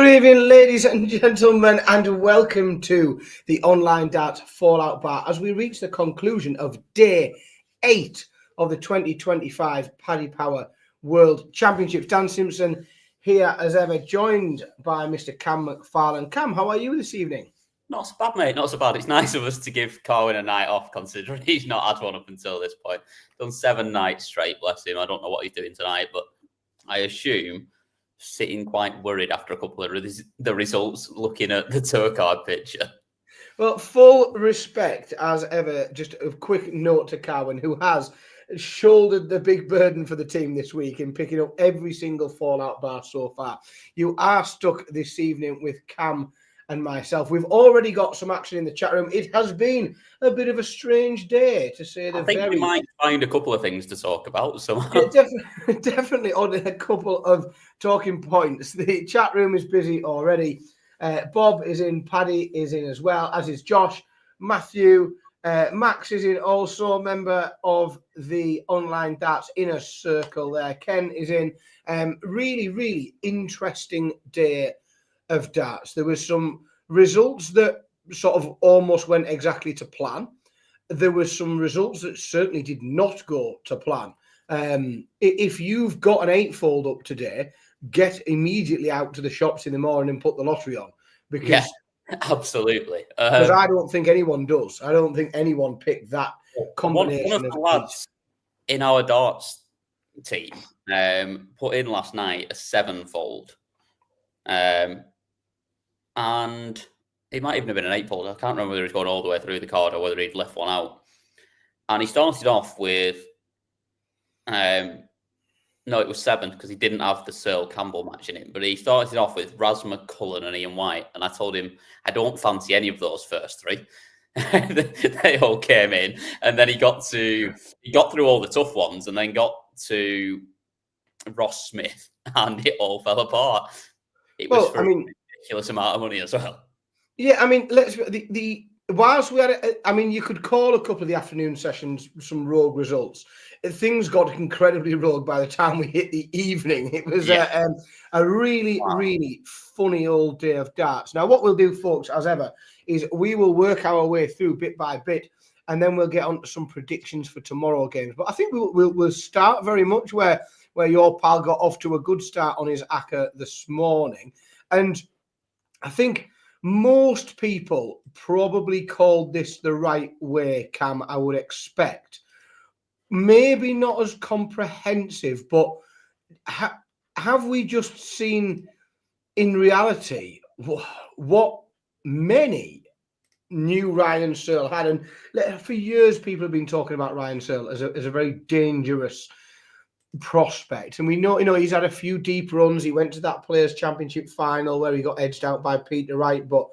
evening, ladies and gentlemen, and welcome to the Online Darts Fallout Bar as we reach the conclusion of Day 8 of the 2025 Paddy Power World Championships. Dan Simpson here as ever, joined by Mr. Cam McFarlane. Cam, how are you this evening? Not so bad, mate. Not so bad. It's nice of us to give Colin a night off, considering he's not had one up until this point. Done 7 nights straight, bless him. I don't know what he's doing tonight, but I assume sitting quite worried after a couple of the results, looking at the tour card picture. Well, full respect as ever. Just a quick note to Cowan, who has shouldered the big burden for the team this week in picking up every single Fallout bar so far. You are stuck this evening with Cam and myself. We've already got some action in the chat room. It has been a bit of a strange day, to say the very... I think we might find a couple of things to talk about. So definitely on a couple of talking points. The chat room is busy already. Bob is in, Paddy is in as well, as is Josh, Matthew, Max is in, also a member of the Online Darts Inner Circle there. Ken is in. Really interesting day of darts. There was some results that sort of almost went exactly to plan. There were some results that certainly did not go to plan. If you've got an 8-fold up today, get immediately out to the shops in the morning and put the lottery on. Because absolutely. Because I don't think anyone does. I don't think anyone picked that combination. One of the lads in our darts team put in last night a 7-fold. And it might even have been an 8-fold. I can't remember whether he's gone all the way through the card or whether he'd left one out. And he started off with, no, it was 7 because he didn't have the Searle Campbell match in it. But he started off with Rasmus, Cullen and Ian White. And I told him, I don't fancy any of those first 3. They all came in. And then he got through all the tough ones and then got to Ross Smith and it all fell apart. It was ridiculous amount of money as well. Yeah, I mean, whilst we had, you could call a couple of the afternoon sessions some rogue results. Things got incredibly rogue by the time we hit the evening. It was a really funny old day of darts. Now, what we'll do, folks, as ever, is we will work our way through bit by bit, and then we'll get on to some predictions for tomorrow games. But I think we'll start very much where your pal got off to a good start on his ACCA this morning. And I think most people probably called this the right way, Cam, I would expect. Maybe not as comprehensive, but have we just seen in reality what many knew Ryan Searle had? And for years, people have been talking about Ryan Searle as a very dangerous prospect, and we know he's had a few deep runs. He went to that Players' Championship final where he got edged out by Peter Wright, but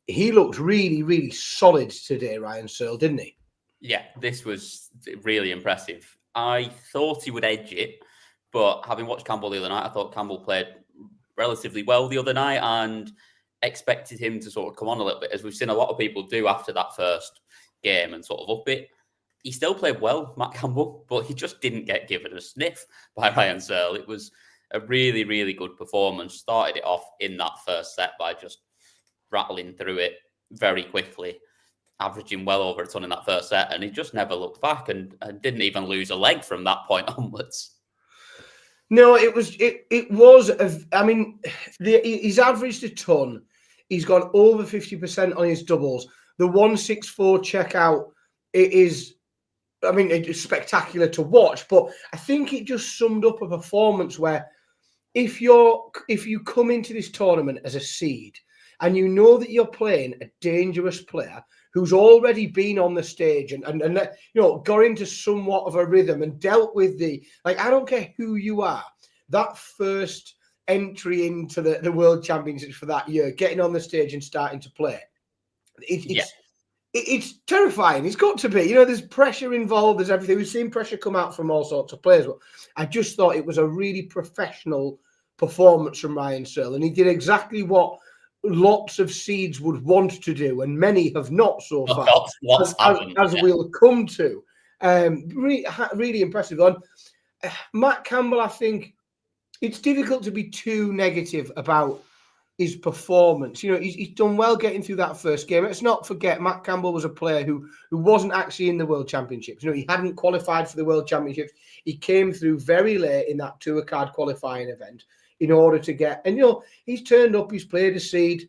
he looked really solid today, Ryan Searle, didn't he? Yeah, this was really impressive. I thought he would edge it, but having watched Campbell the other night, I thought Campbell played relatively well the other night and expected him to sort of come on a little bit, as we've seen a lot of people do after that first game and sort of up it. He still played well, Matt Campbell, but he just didn't get given a sniff by Ryan Searle. It was a really good performance. Started it off in that first set by just rattling through it very quickly, averaging well over a ton in that first set, and he just never looked back and didn't even lose a leg from that point onwards. No, he's averaged a ton. He's gone over 50% on his doubles. The 164 checkout, it's spectacular to watch, but I think it just summed up a performance where if you come into this tournament as a seed and you know that you're playing a dangerous player who's already been on the stage and got into somewhat of a rhythm and dealt with I don't care who you are, that first entry into the World Championships for that year, getting on the stage and starting to play, it's terrifying. It's got to be. There's pressure involved. There's everything. We've seen pressure come out from all sorts of players. But I just thought it was a really professional performance from Ryan Searle. And he did exactly what lots of seeds would want to do, and many have not so far, as we'll come to. Really impressive. And Matt Campbell, I think it's difficult to be too negative about his performance. You know, he's done well getting through that first game. Let's not forget, Matt Campbell was a player who wasn't actually in the World Championships. You know, he hadn't qualified for the World Championships. He came through very late in that tour card qualifying event in order to get, and you know, he's turned up, he's played a seed,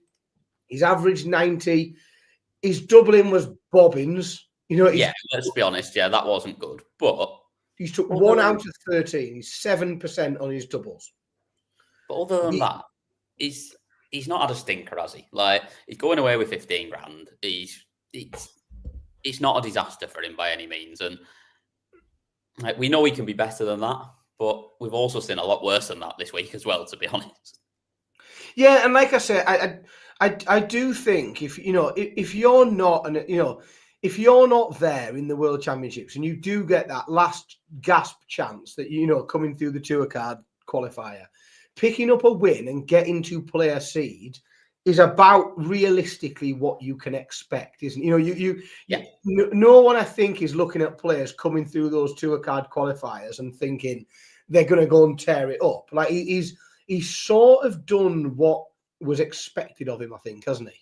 he's averaged 90, his doubling was bobbins. You know, yeah, let's be honest, yeah, that wasn't good. But he's took 1 out of 13, he's 7% on his doubles. But other than that, he's not had a stinker, has he? Like, he's going away with 15 grand. It's not a disaster for him by any means. And like, we know he can be better than that, but we've also seen a lot worse than that this week as well, to be honest. Yeah, and like I said, I do think if you're not, and you know, if you're not there in the World Championships and you do get that last gasp chance that, you know, coming through the tour card qualifier, picking up a win and getting to play a seed is about realistically what you can expect, isn't it? You know, no one, I think, is looking at players coming through those tour card qualifiers and thinking they're going to go and tear it up. Like, he's sort of done what was expected of him, I think, hasn't he?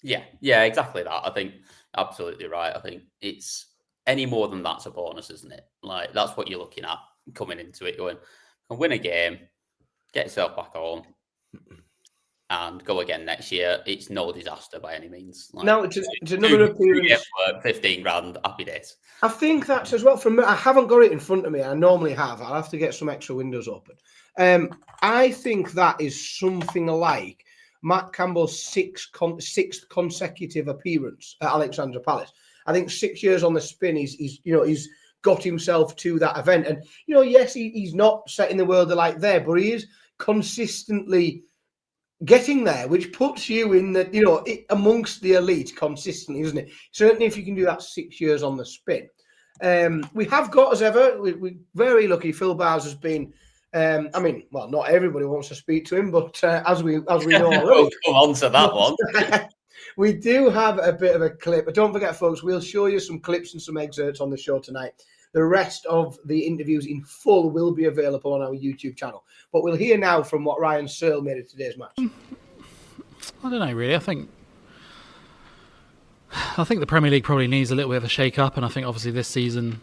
Yeah, exactly that. I think absolutely right. I think it's any more than that's a bonus, isn't it? Like, that's what you're looking at coming into it, going, and win a game, get yourself back home, and go again next year. It's no disaster by any means. Like, no, it's another appearance. 15 grand, happy days. I think that's as well. From I haven't got it in front of me. I normally have. I'll have to get some extra windows open. I think that is something like Matt Campbell's sixth consecutive appearance at Alexandra Palace. I think 6 years on the spin. He's got himself to that event, and you know, yes, he's not setting the world alight there, but he is consistently getting there, which puts you in the, you know, amongst the elite consistently, isn't it? Certainly, if you can do that 6 years on the spin. We have got, as ever, we're very lucky. Phil Bowers has been. I mean, well, not everybody wants to speak to him, but as we know, we'll come on to that one. We do have a bit of a clip, but don't forget, folks, we'll show you some clips and some excerpts on the show tonight. The rest of the interviews in full will be available on our YouTube channel. But we'll hear now from what Ryan Searle made of today's match. I don't know, really. I think the Premier League probably needs a little bit of a shake-up, and I think obviously this season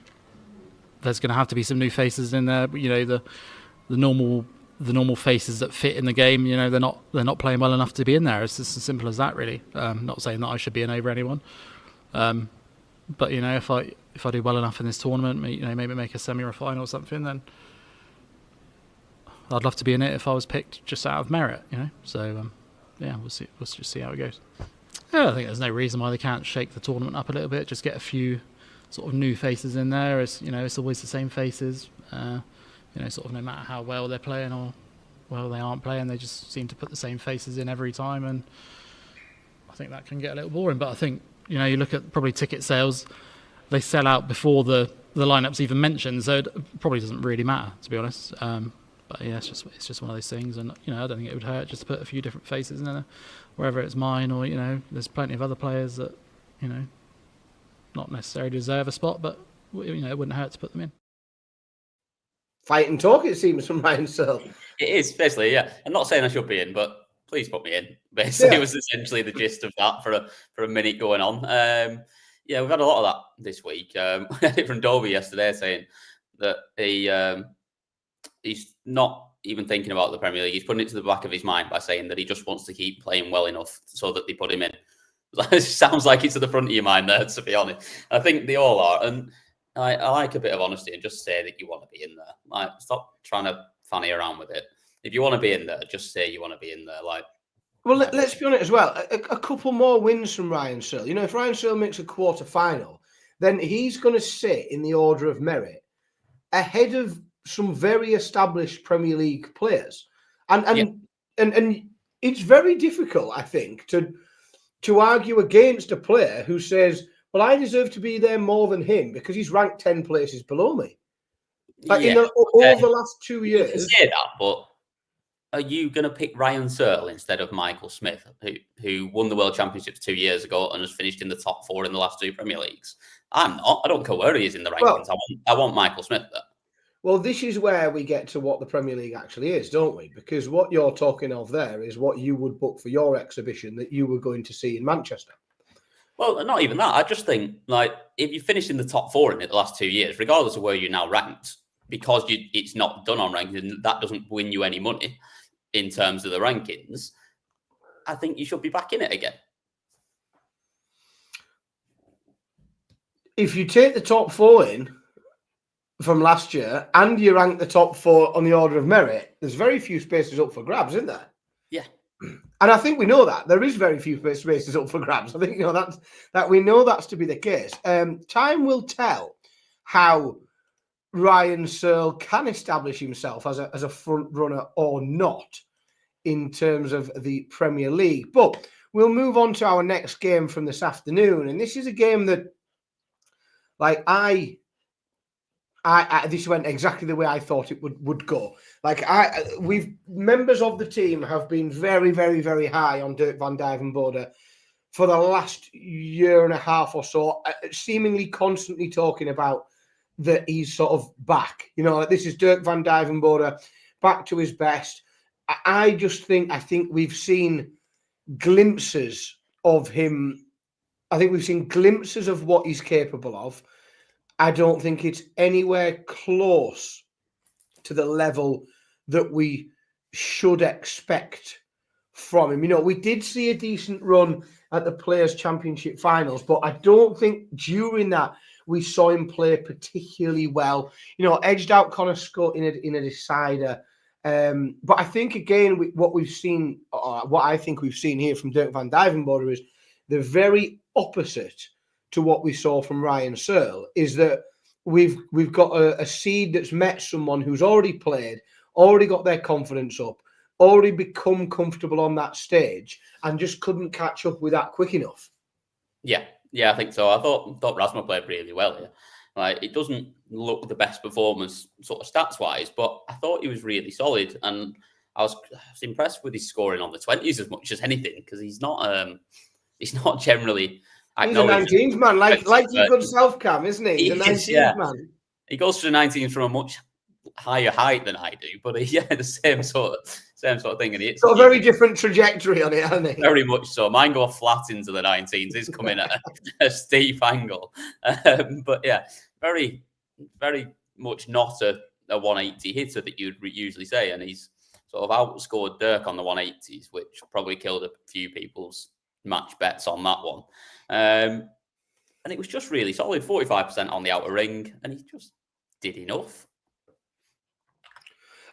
there's going to have to be some new faces in there. You know, the normal faces that fit in the game. You know, they're not playing well enough to be in there. It's just as simple as that, really. Not saying that I should be in over anyone, but you know, if I do well enough in this tournament, you know, maybe make a semi or a final or something, then I'd love to be in it if I was picked just out of merit. You know, so yeah, we'll see. We'll just see how it goes. Yeah, I think there's no reason why they can't shake the tournament up a little bit. Just get a few sort of new faces in there. It's, you know, it's always the same faces. You know, sort of no matter how well they're playing or well they aren't playing, they just seem to put the same faces in every time, and I think that can get a little boring. But I think, you know, you look at probably ticket sales, they sell out before the lineup's even mentioned, so it probably doesn't really matter, to be honest. But yeah, it's just one of those things, and you know, I don't think it would hurt just to put a few different faces in there, wherever it's mine or, you know, there's plenty of other players that, you know, not necessarily deserve a spot, but you know, it wouldn't hurt to put them in. Fight and talk, it seems, from Ryan Searle. It is, basically, yeah. I'm not saying I should be in, but please put me in. Basically, Yeah. It was essentially the gist of that for a minute going on. Yeah, we've had a lot of that this week. We had it from Dobie yesterday saying that he's not even thinking about the Premier League. He's putting it to the back of his mind by saying that he just wants to keep playing well enough so that they put him in. It sounds like it's at the front of your mind there, to be honest. I think they all are. And I like a bit of honesty and just say that you want to be in there. Like, stop trying to fanny around with it. If you want to be in there, just say you want to be in there. Like, well, let's be honest as well. A couple more wins from Ryan Searle. You know, if Ryan Searle makes a quarter final, then he's going to sit in the order of merit ahead of some very established Premier League players, and it's very difficult, I think, to argue against a player who says, well, I deserve to be there more than him because he's ranked 10 places below me. Like, yeah, over the last 2 years. You can say that, but are you going to pick Ryan Searle instead of Michael Smith, who won the World Championships 2 years ago and has finished in the top 4 in the last 2 Premier Leagues? I'm not. I don't care where he is in the rankings. Well, I want Michael Smith there. Well, this is where we get to what the Premier League actually is, don't we? Because what you're talking of there is what you would book for your exhibition that you were going to see in Manchester. Well, not even that. I just think, like, if you finish in the top 4 in it the last 2 years, regardless of where you're now ranked, because it's not done on rankings, and that doesn't win you any money in terms of the rankings, I think you should be back in it again. If you take the top 4 in from last year and you rank the top 4 on the order of merit, there's very few spaces up for grabs, isn't there? Yeah. And I think we know that there is very few spaces up for grabs. I think that we know that's to be the case. Time will tell how Ryan Searle can establish himself as a front runner or not in terms of the Premier League. But we'll move on to our next game from this afternoon, and this is a game that, like, this went exactly the way I thought it would go. Like, we've members of the team have been very, very, very high on Dirk van Duijvenbode for the last year and a half or so, seemingly constantly talking about that he's sort of back. You know, like, this is Dirk van Duijvenbode back to his best. I think we've seen glimpses of him. I think we've seen glimpses of what he's capable of. I don't think it's anywhere close to the level that we should expect from him. You know, we did see a decent run at the Players' Championship finals, but I don't think during that we saw him play particularly well. You know, edged out Connor Scott in a decider. But I think, again, what we've seen, what I think we've seen here from Dirk van Duijvenbode is the very opposite to what we saw from Ryan Searle, is that we've got a seed that's met someone who's already played, already got their confidence up, already become comfortable on that stage, and just couldn't catch up with that quick enough. Yeah, I think so. I thought Rasmus played really well here. Like, it doesn't look the best performance sort of stats-wise, but I thought he was really solid, and I was impressed with his scoring on the 20s as much as anything, because he's not generally. He's a 19s man, like your good self-cam, isn't he? He's a 19s man. He goes to the 19s from a much higher height than I do, but the same sort of thing. And it's got a very different trajectory on it, hasn't he? Very much so. Mine go flat into the 19s. He's coming at a steep angle. But yeah, very, very much not a 180 hitter that you'd usually say. And he's sort of outscored Dirk on the 180s, which probably killed a few people's match bets on that one. And it was just really solid, 45% on the outer ring, and he just did enough.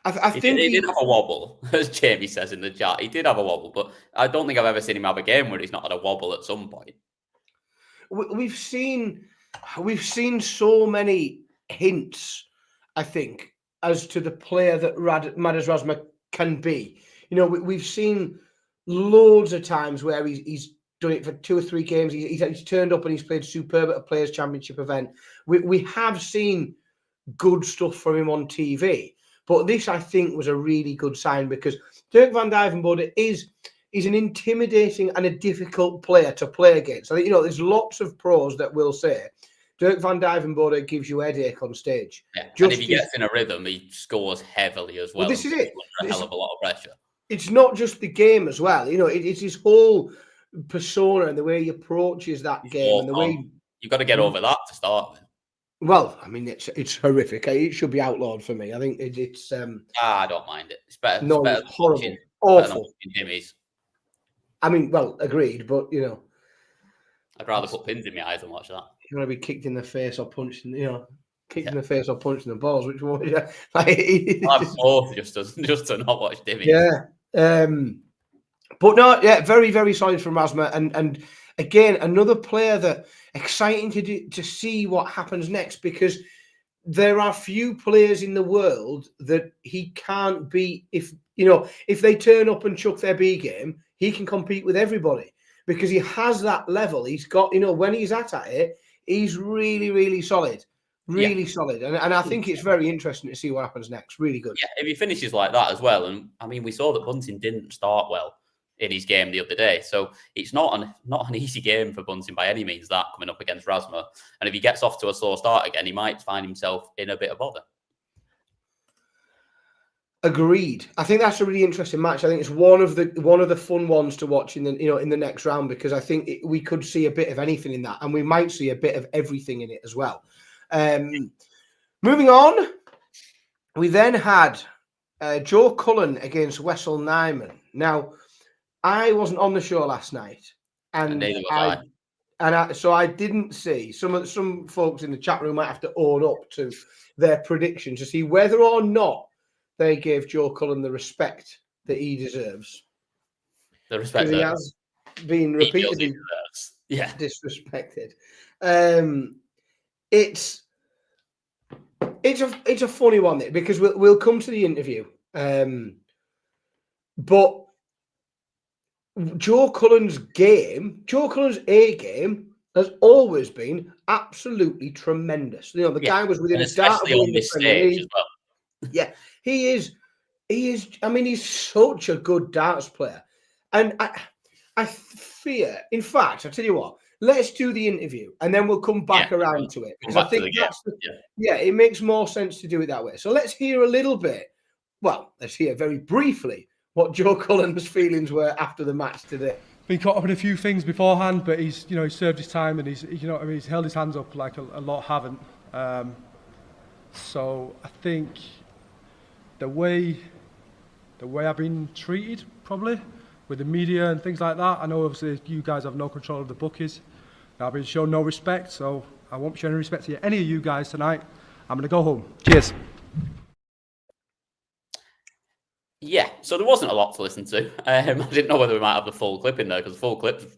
I think he did have a wobble, as Jamie says in the chat. He did have a wobble, but I don't think I've ever seen him have a game where he's not had a wobble at some point. We've seen so many hints, I think, as to the player that Madas Rasmus can be. You know, we've seen loads of times where he's done it for 2 or 3 games. He's turned up and he's played superb at a Players' Championship event. We have seen good stuff from him on TV. But this, I think, was a really good sign, because Dirk van Duijvenbode is an intimidating and a difficult player to play against. I think, you know, there's lots of pros that will say Dirk van Duijvenbode gives you a headache on stage. Yeah. And if he gets in a rhythm, he scores heavily as well. This is it. Under a hell of a lot of pressure. It's not just the game as well. You know, it's his whole persona and the way he approaches that game. And the way you've got to get over that to start with. Well, I mean, it's horrific. It should be outlawed for me. I think it's. I don't mind it. It's better. No, it's better horrible, awful. Dimmies. I mean, well, agreed, but you know, I'd rather put pins in my eyes and watch that. You want to be kicked in the face or punched, in the face or punched in the balls. Which one? Yeah, like, I'm both just to not watch Dimmies. Yeah, but no, yeah, very, very solid from Rasmus, and again, another player that exciting to see what happens next, because there are few players in the world that he can't beat. If they turn up and chuck their B game, he can compete with everybody, because he has that level. He's got, when he's at it, he's really, really solid. Really solid. And I think it's very interesting to see what happens next. Really good. Yeah, if he finishes like that as well. And I mean, we saw that Bunting didn't start well in his game the other day. So it's not an easy game for Bunting by any means, that coming up against Rasmus. And if he gets off to a slow start again, he might find himself in a bit of bother. Agreed. I think that's a really interesting match. I think it's one of the fun ones to watch in the next round, because I think we could see a bit of anything in that, and we might see a bit of everything in it as well. Moving on, we then had Joe Cullen against Wessel Nyman. Now, I wasn't on the show last night, and neither was I. So I didn't see. Some folks in the chat room might have to own up to their predictions to see whether or not they gave Joe Cullen the respect that he deserves. The respect that he has been repeatedly disrespected. It's a funny one because we'll come to the interview, but Joe Cullen's A game has always been absolutely tremendous. The guy was within a dart of on this stage as well. Yeah, he is. I mean, he's such a good darts player, and I fear. In fact, I tell you what. Let's do the interview, and then we'll come back around to it, because I think it makes more sense to do it that way. So let's hear a little bit. Well, let's hear very briefly what Joe Cullen's feelings were after the match today. Been caught up in a few things beforehand, but he's served his time, and he's he's held his hands up like a lot haven't. So I think the way I've been treated, probably with the media and things like that. I know obviously you guys have no control of the bookies. I've been shown no respect, so I won't show any respect to any of you guys tonight. I'm going to go home. Cheers. Yeah, so there wasn't a lot to listen to. I didn't know whether we might have the full clip in there, because the full clip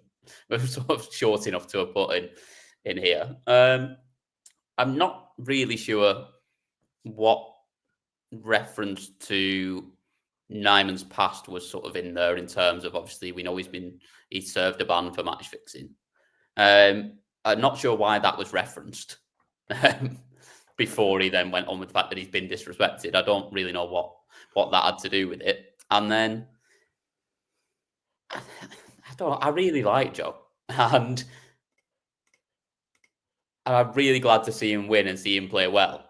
was sort of short enough to have put in here. I'm not really sure what reference to Nyman's past was sort of in there, in terms of, obviously we know he's served a ban for match fixing. I'm not sure why that was referenced before he then went on with the fact that he's been disrespected. I don't really know what that had to do with it. And then I really like Joe, and I'm really glad to see him win and see him play well.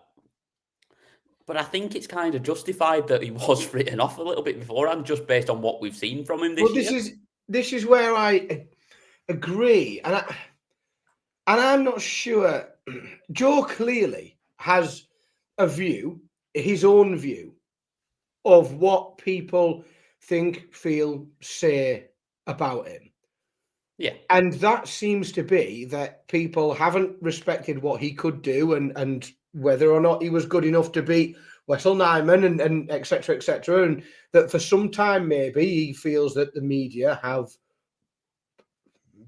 But I think it's kind of justified that he was written off a little bit beforehand, just based on what we've seen from him this year. This is where I agree, and I'm not sure. Joe clearly has a view, his own view, of what people think, feel, say about him. Yeah. And that seems to be that people haven't respected what he could do, and whether or not he was good enough to beat Wessel Nyman and et cetera, and that for some time maybe he feels that the media have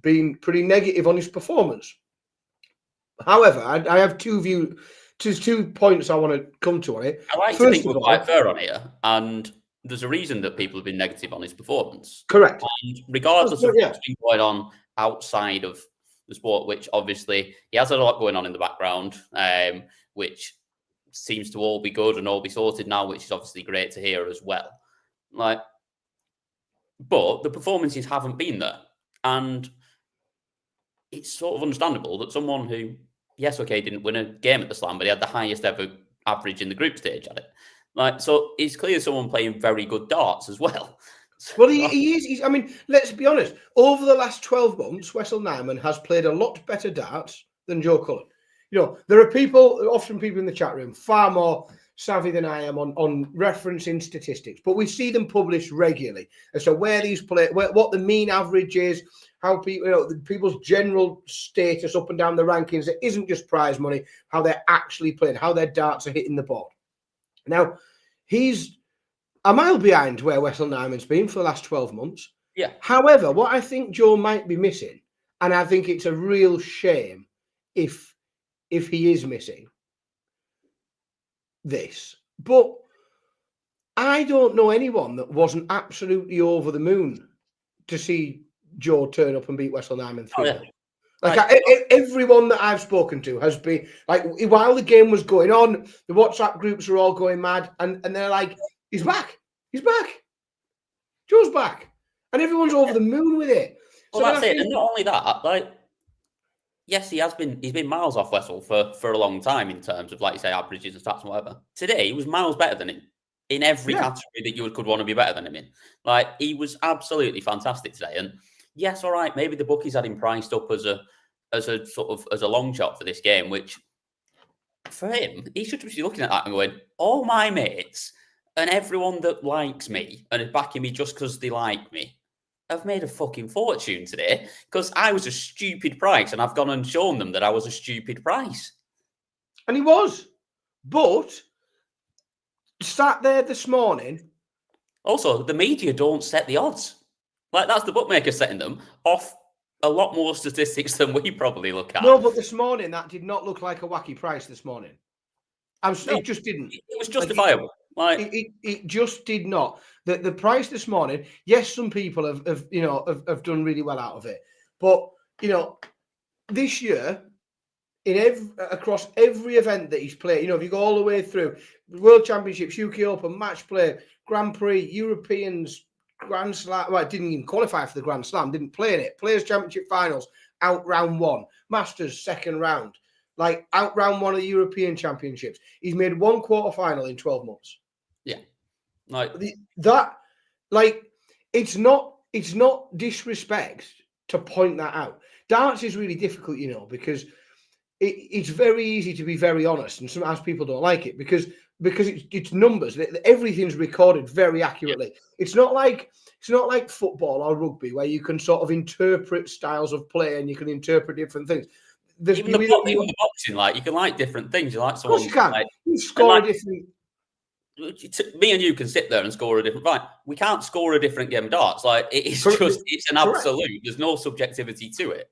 been pretty negative on his performance. However, I have two points I want to come to on it. I like to think we're quite fair on here, and there's a reason that people have been negative on his performance. Correct. And regardless of what's been going on outside of the sport, which obviously he has a lot going on in the background, which seems to all be good and all be sorted now, which is obviously great to hear as well. But the performances haven't been there, and it's sort of understandable that someone who, yes, okay, didn't win a game at the Slam, but he had the highest ever average in the group stage at it. So it's clear someone playing very good darts as well. Well, he is. I mean, let's be honest. Over the last 12 months, Wessel Nyman has played a lot better darts than Joe Cullen. There are often people in the chat room, far more savvy than I am on referencing statistics, but we see them published regularly as to where these play, what the mean average is, how people, people's general status up and down the rankings. It isn't just prize money, how they're actually playing, how their darts are hitting the board. Now, he's a mile behind where Wessel Nyman's been for the last 12 months. Yeah. However, what I think Joe might be missing, and I think it's a real shame if he is missing this, but I don't know anyone that wasn't absolutely over the moon to see Joe turn up and beat Wessel Nyman 3-0. Everyone that I've spoken to has been like, while the game was going on, the WhatsApp groups are all going mad, and they're like, he's back, Joe's back, and everyone's over the moon with it. Well, that's it, and not only that, yes, he's been miles off Wessel for a long time in terms of, like you say, averages and stats and whatever. Today, he was miles better than him. in every category that you could want to be better than him in. Like, he was absolutely fantastic today. And yes, all right, maybe the bookies had him priced up as a long shot for this game, which for him, he should be looking at that and going, all my mates and everyone that likes me and is backing me just because they like me have made a fucking fortune today because I was a stupid price and I've gone and shown them that I was a stupid price. And he was. But sat there this morning. Also, the media don't set the odds. Like, that's the bookmaker setting them off a lot more statistics than we probably look at. No, but this morning, that did not look like a wacky price this morning. It just didn't. It was justifiable. It just did not. The price this morning, yes, some people have done really well out of it. But, this year, across every event that he's played, if you go all the way through World Championships, UK Open, Match Play, Grand Prix, Europeans, Grand Slam, well, didn't even qualify for the Grand Slam, didn't play in it. Players Championship Finals, out round 1. Masters, second round. Like, out round 1 of the European Championships. He's made 1 quarter final in 12 months. Yeah. It's not disrespect to point that out. Darts is really difficult, because it's very easy to be very honest, and sometimes people don't like it because it's numbers. Everything's recorded very accurately. Yeah. It's not like football or rugby where you can sort of interpret styles of play and you can interpret different things. Even the boxing, like, you can like different things. You like someone. Of course you can. Like, you score a different. Me and you can sit there and score a different. Right, we can't score a different game of darts. Like, it's an absolute. There's no subjectivity to it.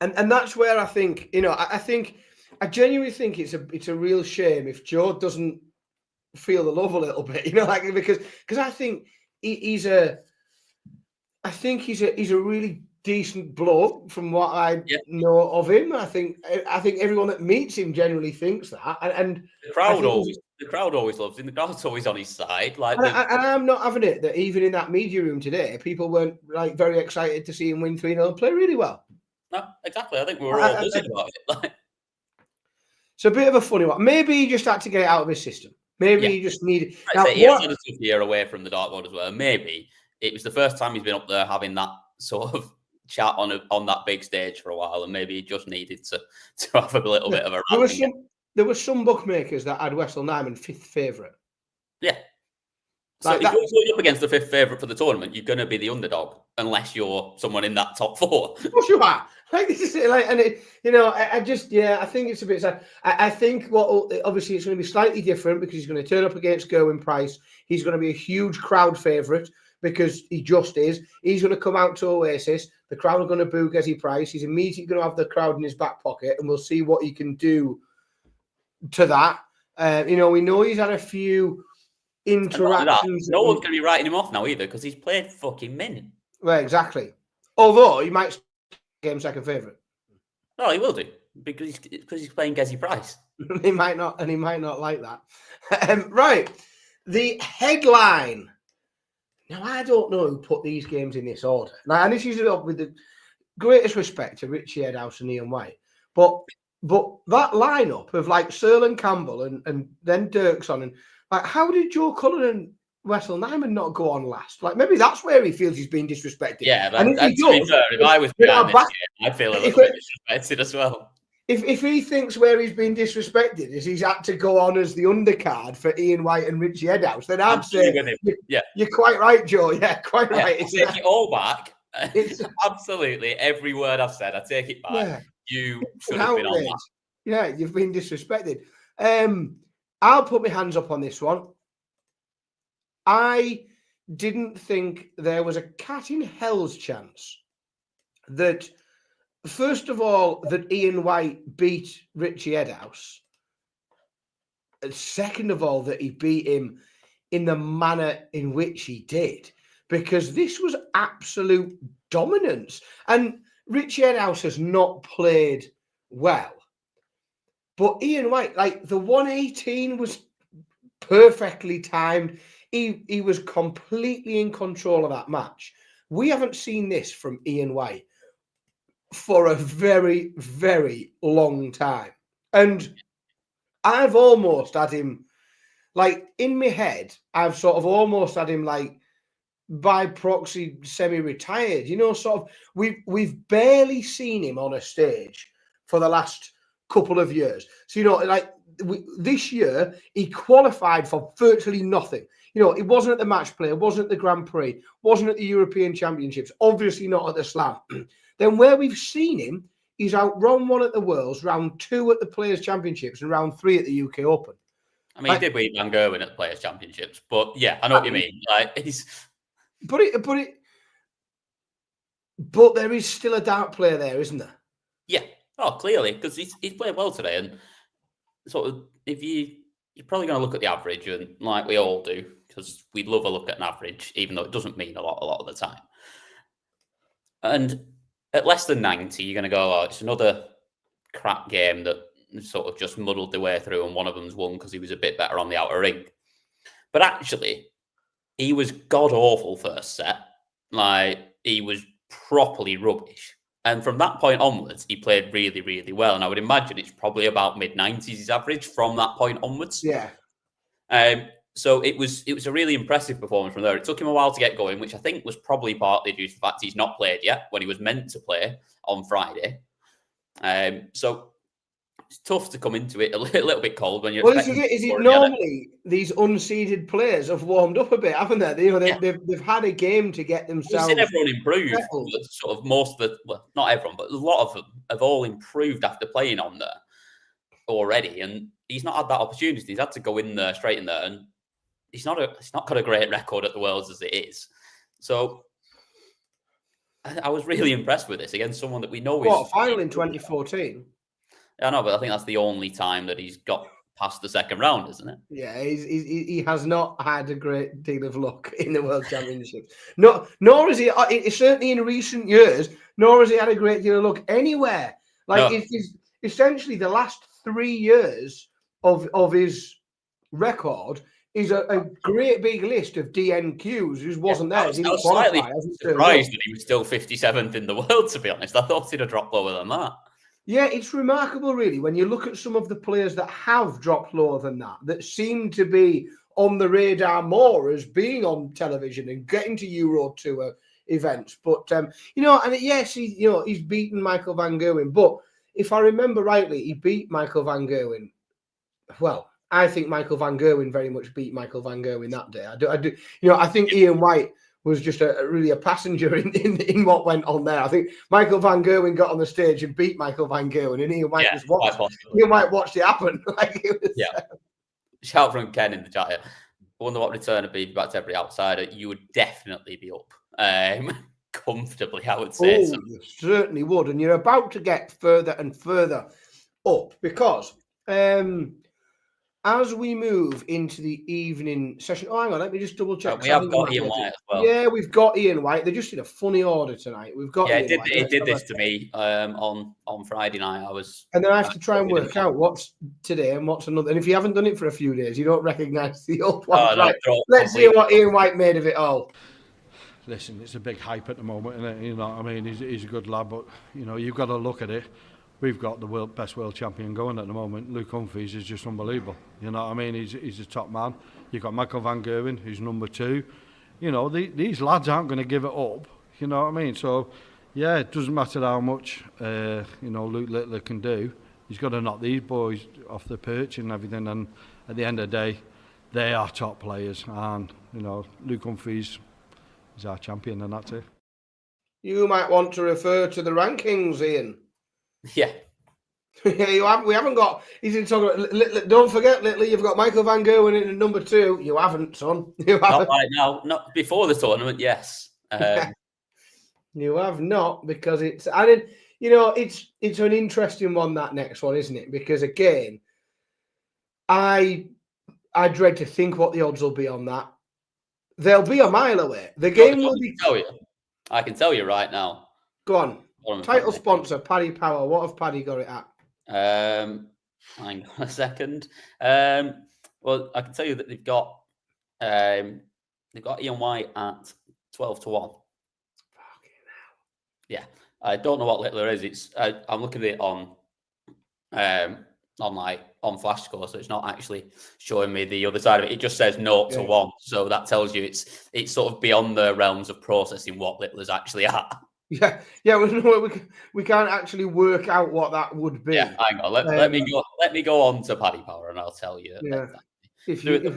And that's where I think, I genuinely think it's a real shame if Joe doesn't feel the love a little bit, because I think he's a really decent bloke from what I know of him. I think everyone that meets him generally thinks that, and the crowd always loves him. The crowd's always on his side. Like, and I'm not having it that even in that media room today, people weren't like very excited to see him win 3-0 and play really well. No, exactly. I think we were all buzzing about it. It's a bit of a funny one. Maybe he just had to get it out of his system. Maybe he just needed. He has had a tough year away from the dartboard as well. Maybe it was the first time he's been up there having that sort of chat on that big stage for a while, and maybe he just needed to have a little bit of a rant. There were some bookmakers that had Wessel Nyman 5th favourite. Yeah. So if you're going up against the 5th favourite for the tournament, you're going to be the underdog unless you're someone in that top 4. Of course you are. Like, this is like, and it, I think it's a bit sad. I think obviously it's going to be slightly different because he's going to turn up against Gerwyn Price. He's going to be a huge crowd favourite because he just is. He's going to come out to Oasis. The crowd are going to boo Gezi Price. He's immediately going to have the crowd in his back pocket, and we'll see what he can do to that. We know he's had a few interactions. No one's going to be writing him off now either because he's played fucking min. Well, exactly. Although he might game second favourite. No, he will do because he's playing Gezi Price. He might not like that. Right, the headline. Now, I don't know who put these games in this order. Now, and this is with the greatest respect to Richie Edhouse and Ian White, but that lineup of like Searle and Campbell and then Dirk's on, and like, how did Joe Cullen and Wessel Nyman not go on last? Like, maybe that's where he feels he's been disrespected. Yeah, but if I was behind this game, I'd feel a little bit disrespected as well. If he thinks where he's been disrespected is he's had to go on as the undercard for Ian White and Richie Edhouse, then I'd say you're quite right, Joe. Yeah, quite right. I take it all back. It's absolutely every word I've said. I take it back. Yeah. You should have been on that. Yeah, you've been disrespected. I'll put my hands up on this one. I didn't think there was a cat in hell's chance that, first of all, that Ian White beat Richie Edhouse. And second of all, that he beat him in the manner in which he did. Because this was absolute dominance. And Richie Edhouse has not played well. But Ian White, like, the 118 was perfectly timed. He was completely in control of that match. We haven't seen this from Ian White for a very, very long time. And I've almost had him like in my head, I've sort of almost had him like by proxy semi-retired. You know, sort of we've barely seen him on a stage for the last couple of years. So you know, like this year he qualified for virtually nothing. You know, it wasn't at the match play, wasn't at the Grand Prix, wasn't at the European Championships, obviously not at the Slam. Then where we've seen him, he's out round 1 at the Worlds, round 2 at the Players' Championships, and round 3 at the UK Open. I mean, he did beat Van Gerwen at the Players' Championships, but yeah, I know what you mean. Like he's, but there is still a dart player there, isn't there? Yeah, clearly, because he's played well today, and sort of if you're probably going to look at the average, and like we all do, because we love a look at an average, even though it doesn't mean a lot of the time. And at less than 90, you're going to go, oh, it's another crap game that sort of just muddled their way through, and one of them's won because he was a bit better on the outer ring. But actually, he was god-awful first set. Like, he was properly rubbish. And from that point onwards, he played really, really well. And I would imagine it's probably about mid-90s his average from that point onwards. Yeah. So it was a really impressive performance from there. It took him a while to get going, which I think was probably partly due to the fact he's not played yet when he was meant to play on Friday. So it's tough to come into it a little bit cold when you're. Well, is it normally these unseeded players have warmed up a bit, haven't they? You know, they've had a game to get themselves. We've seen everyone improve. Sort of most of the, well, not everyone, but a lot of them have all improved after playing on there already, and he's not had that opportunity. He's had to go in there straight in there, and he's not got a great record at the Worlds as it is. So I was really impressed with this against someone that we know is final in 2014. I know, but I think that's the only time that he's got past the second round, isn't it? Yeah, he has not had a great deal of luck in the World Championships. Nor has he, certainly in recent years, nor has he had a great deal of luck anywhere. Like, it's essentially the last 3 years of his record is a great big list of DNQs who wasn't there. I was slightly surprised that he was still 57th in the world, to be honest. I thought he'd have dropped lower than that. Yeah, it's remarkable, really, when you look at some of the players that have dropped lower than that seem to be on the radar more as being on television and getting to Euro Tour events. But, yes, he's beaten Michael Van Gerwen. But if I remember rightly, he beat Michael Van Gerwen. Well, I think Michael Van Gerwen very much beat Michael Van Gerwen that day. I do. I think Ian White was just really a passenger in what went on there. I think Michael Van Gerwen got on the stage and beat Michael Van Gerwen, and Ian White watched it happen. Shout from Ken in the chat here. I wonder what return would be back to every outsider. You would definitely be up comfortably, I would say. So. You certainly would, and you're about to get further and further up because as we move into the evening session, hang on, let me just double check. We have got Ian White as well. Yeah, we've got Ian White. They're just in a funny order tonight. We've got. Yeah, it did this to me on Friday night. And then I have to try and work out what's today and what's another. And if you haven't done it for a few days, you don't recognise the old one. Right. Let's see what Ian White made of it all. Listen, it's a big hype at the moment, isn't it? You know what I mean? He's a good lad, but you've got to look at it. We've got the best world champion going at the moment. Luke Humphries is just unbelievable. You know what I mean? He's a top man. You've got Michael Van Gerwen, who's number 2. These lads aren't going to give it up. You know what I mean? So, yeah, it doesn't matter how much, Luke Littler can do. He's got to knock these boys off the perch and everything. And at the end of the day, they are top players. And, Luke Humphries is our champion, and that's it. You might want to refer to the rankings, Ian. Yeah. We haven't got. He's in talking about. Don't forget, Little, you've got Michael Van Gerwen in number 2. You haven't, son. You haven't. Not right now. Not before the tournament. Yes. You have not, because it's. I mean, it's an interesting one, that next one, isn't it? Because again, I dread to think what the odds will be on that. They'll be a mile away. The game will be. I can tell you right now. Go on. Title sponsor, Paddy Power. What have Paddy got it at? Hang on a second. Well, I can tell you that they've got Ian White at 12-1. Fucking hell. Yeah, I don't know what Littler is. I'm looking at it on on flash score, so it's not actually showing me the other side of it. It just says 0 to 1, so that tells you it's sort of beyond the realms of processing what Littler's actually at. Yeah. We can't actually work out what that would be. Yeah, hang on. Let me go on to Paddy Power, and I'll tell you. Yeah. Exactly.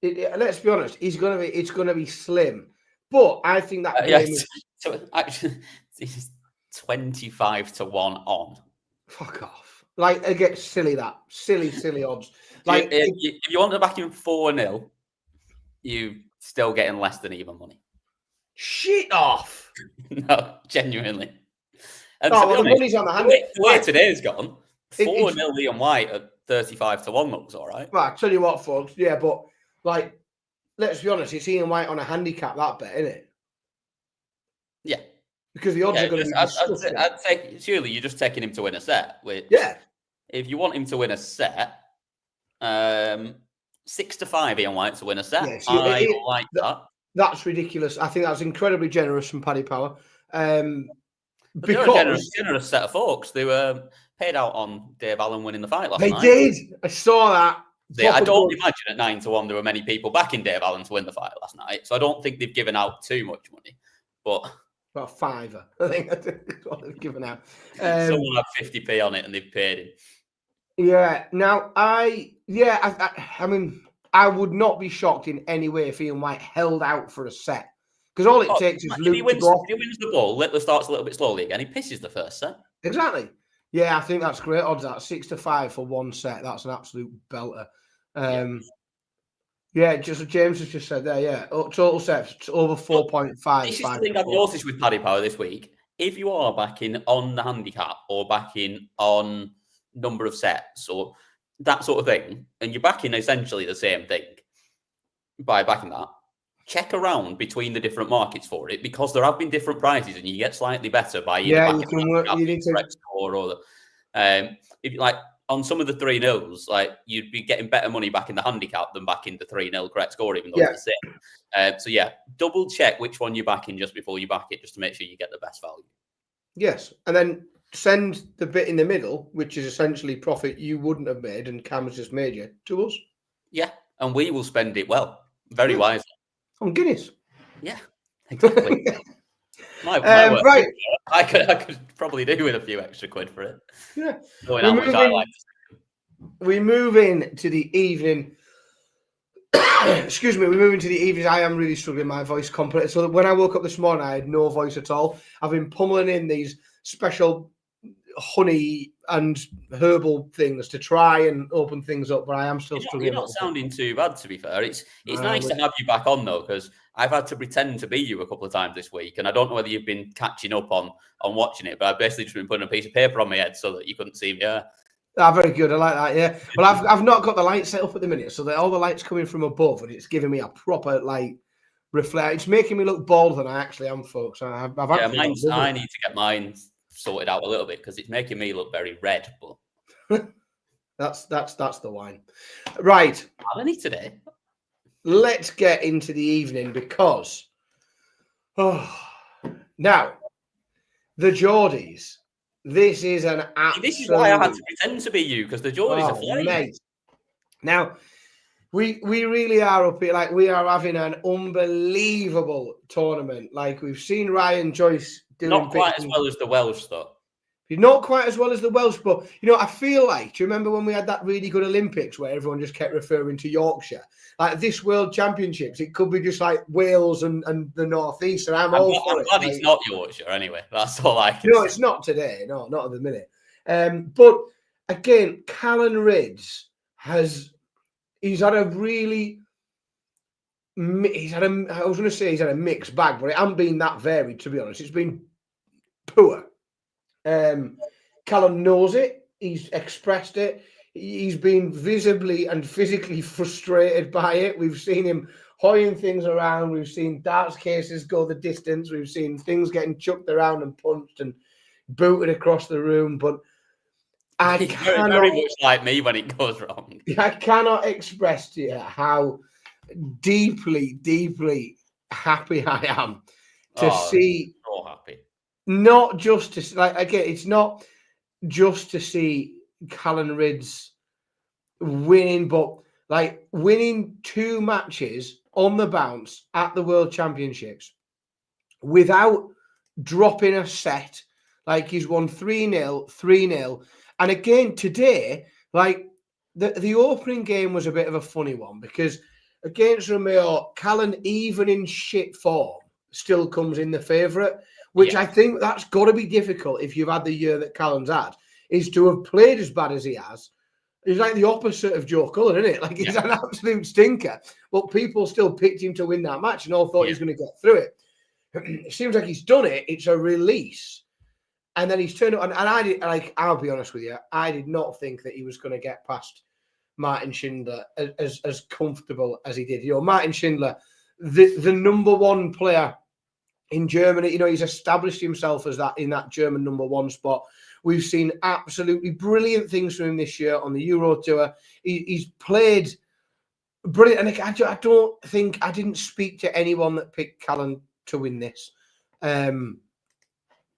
Let's be honest, it's gonna be slim, but I think that game is... So actually, it's 25 to 1 on. Fuck off! Like, it gets silly odds. Like, if you want to back in 4-0, you still getting less than even money. Shit off! No, genuinely. And the money's on the hand. The way today's gone, 4-0 Liam White at 35 to 1 looks all right. Well, I tell you what, folks. Yeah, but like, let's be honest, it's Ian White on a handicap that bet, isn't it? Yeah. Because the odds are going to be disgusting. I'd say, surely you're just taking him to win a set. Which, if you want him to win a set, 6 to 5 Ian White to win a set. Yes, I like that. That's ridiculous. I think that's incredibly generous from Paddy Power. Because they're a generous set of folks. They were paid out on Dave Allen winning the fight last night. They did. I saw that. I don't imagine at 9 to 1 there were many people backing Dave Allen to win the fight last night. So I don't think they've given out too much money. But about $5, I think that's what they've given out. Someone had 50p on it and they've paid him. Yeah. Now, I mean, I would not be shocked in any way if Ian White held out for a set. Because all it takes is Luke to go off. If he wins the ball, Littler starts a little bit slowly again. He pisses the first set. Exactly. Yeah, I think that's great odds. That 6 to 5 for one set. That's an absolute belter. Just James has just said there. Yeah, total sets over 4.5. This is the thing I've noticed with Paddy Power this week. If you are backing on the handicap or backing on number of sets or that sort of thing, and you're backing essentially the same thing by backing that, check around between the different markets for it, because there have been different prices and you get slightly better by either backing you need to score or the if like on some of the 3-0s, like you'd be getting better money back in the handicap than back in the 3-0 correct score, even though it's the same. So yeah, double check which one you're backing just before you back it, just to make sure you get the best value. Yes, and then send the bit in the middle, which is essentially profit you wouldn't have made and Cam has just made you, to us. Yeah, and we will spend it well, very wisely. On Guinness. Yeah, exactly. my right. I could probably do with a few extra quid for it. Yeah. Knowing how much I like to see. We move in to the evening. Excuse me, we move into the evening. I am really struggling my voice completely. So when I woke up this morning, I had no voice at all. I've been pummeling in these special honey and herbal things to try and open things up, but I am still struggling. You're not sounding too bad, to be fair. It's nice to have you back on, though, because I've had to pretend to be you a couple of times this week, and I don't know whether you've been catching up on watching it, but I've basically just been putting a piece of paper on my head so that you couldn't see me. Very good. I like that. Yeah. Well, I've not got the light set up at the minute, so that all the light's coming from above, and it's giving me a proper light reflect. It's making me look bolder than I actually am, folks. I need to get mine sorted out a little bit because it's making me look very red. But that's the wine, right? How many today? Let's get into the evening because now the Geordies. This is an absolute... This is why I had to pretend to be you, because the Geordies are flying. Mate. Now, we really are up here. Like, we are having an unbelievable tournament. Like, we've seen Ryan Joyce doing... Not quite as well as the Welsh, though. Not quite as well as the Welsh, but, you know, I feel like... Do you remember when we had that really good Olympics where everyone just kept referring to Yorkshire? Like, this World Championships, it could be just like Wales and the North East, and I'm glad it's not Yorkshire, anyway. That's all I can say. No, it's not today. No, not at the minute. But, again, Callan Rydz he's had a really... he's had a mixed bag, but it hasn't been that varied, to be honest. It's been poor. Callan knows it. He's expressed it. He's been visibly and physically frustrated by it. We've seen him hoying things around. We've seen darts cases go the distance. We've seen things getting chucked around and punched and booted across the room. But He's very much like me when it goes wrong. I cannot express to you how deeply, deeply happy I am to see. So happy. Not just to like again, it's not just to see Callan Rydz winning, but like winning 2 matches on the bounce at the World Championships without dropping a set. Like he's won 3-0, 3-0. And again, today, like the opening game was a bit of a funny one because against Romeo, Callan, even in shit form, still comes in the favourite, which I think that's got to be difficult if you've had the year that Callan's had, is to have played as bad as he has. He's like the opposite of Joe Cullen, isn't it? Like he's an absolute stinker, but people still picked him to win that match and all thought he was going to get through it. It seems like he's done it. It's a release. And then he's turned up, and I did, like, I'll be honest with you, I did not think that he was going to get past Martin Schindler as comfortable as he did. You know, Martin Schindler, the number 1 player in Germany, you know, he's established himself as that in that German number 1 spot. We've seen absolutely brilliant things from him this year on the Euro Tour. He's played brilliant, and I don't think I didn't speak to anyone that picked Callan to win this.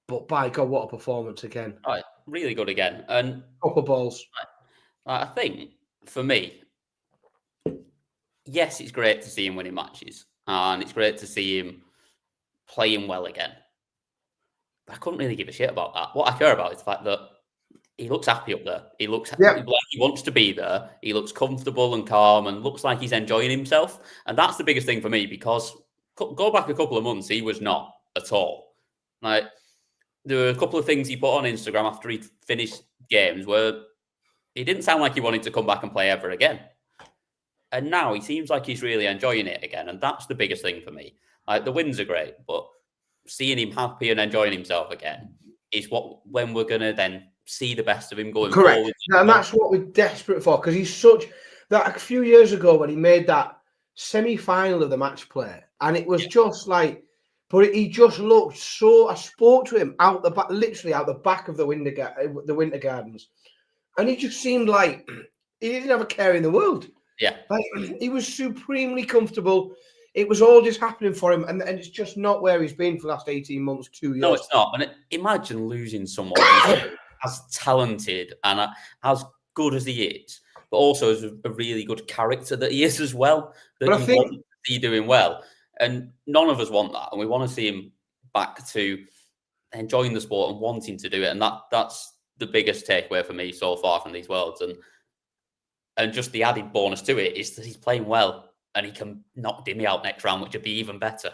But by God, what a performance again. Right, really good again. And couple balls. I think, for me, yes, it's great to see him winning matches. And it's great to see him playing well again. But I couldn't really give a shit about that. What I care about is the fact that he looks happy up there. He looks like he wants to be there. He looks comfortable and calm and looks like he's enjoying himself. And that's the biggest thing for me because go back a couple of months, he was not at all. Like, there were a couple of things he put on Instagram after he finished games where he didn't sound like he wanted to come back and play ever again. And now he seems like he's really enjoying it again. And that's the biggest thing for me. Like, the wins are great, but seeing him happy and enjoying himself again is when we're going to then see the best of him going forward. And that's what we're desperate for, because he's such that a few years ago when he made that semi-final of the match play, and it was just like, but he just looked so. I spoke to him out the back, literally out the back of the Winter Gardens, and he just seemed like he didn't have a care in the world. Yeah, like he was supremely comfortable. It was all just happening for him, and it's just not where he's been for the last 18 months, 2 years. No, it's not. And imagine losing someone as talented and as good as he is, but also as a really good character that he is as well. That but I think want to see doing well. And none of us want that. And we want to see him back to enjoying the sport and wanting to do it. And that's the biggest takeaway for me so far from these Worlds. And just the added bonus to it is that he's playing well and he can knock Dimmy out next round, which would be even better.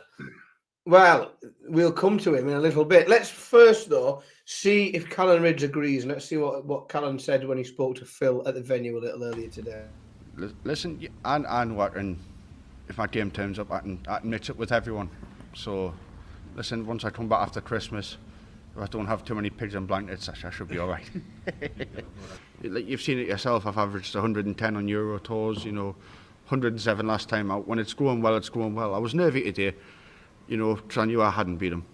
Well, we'll come to him in a little bit. Let's first, though, see if Callan Rydz agrees. And let's see what Callan said when he spoke to Phil at the venue a little earlier today. Listen, and what, and if my game turns up, I can mix it with everyone. So, listen, once I come back after Christmas, if I don't have too many pigs and blankets, I should be all right. Like you've seen it yourself, I've averaged 110 on Euro tours, 107 last time out. When it's going well, it's going well. I was nervy today, because I knew I hadn't beat him.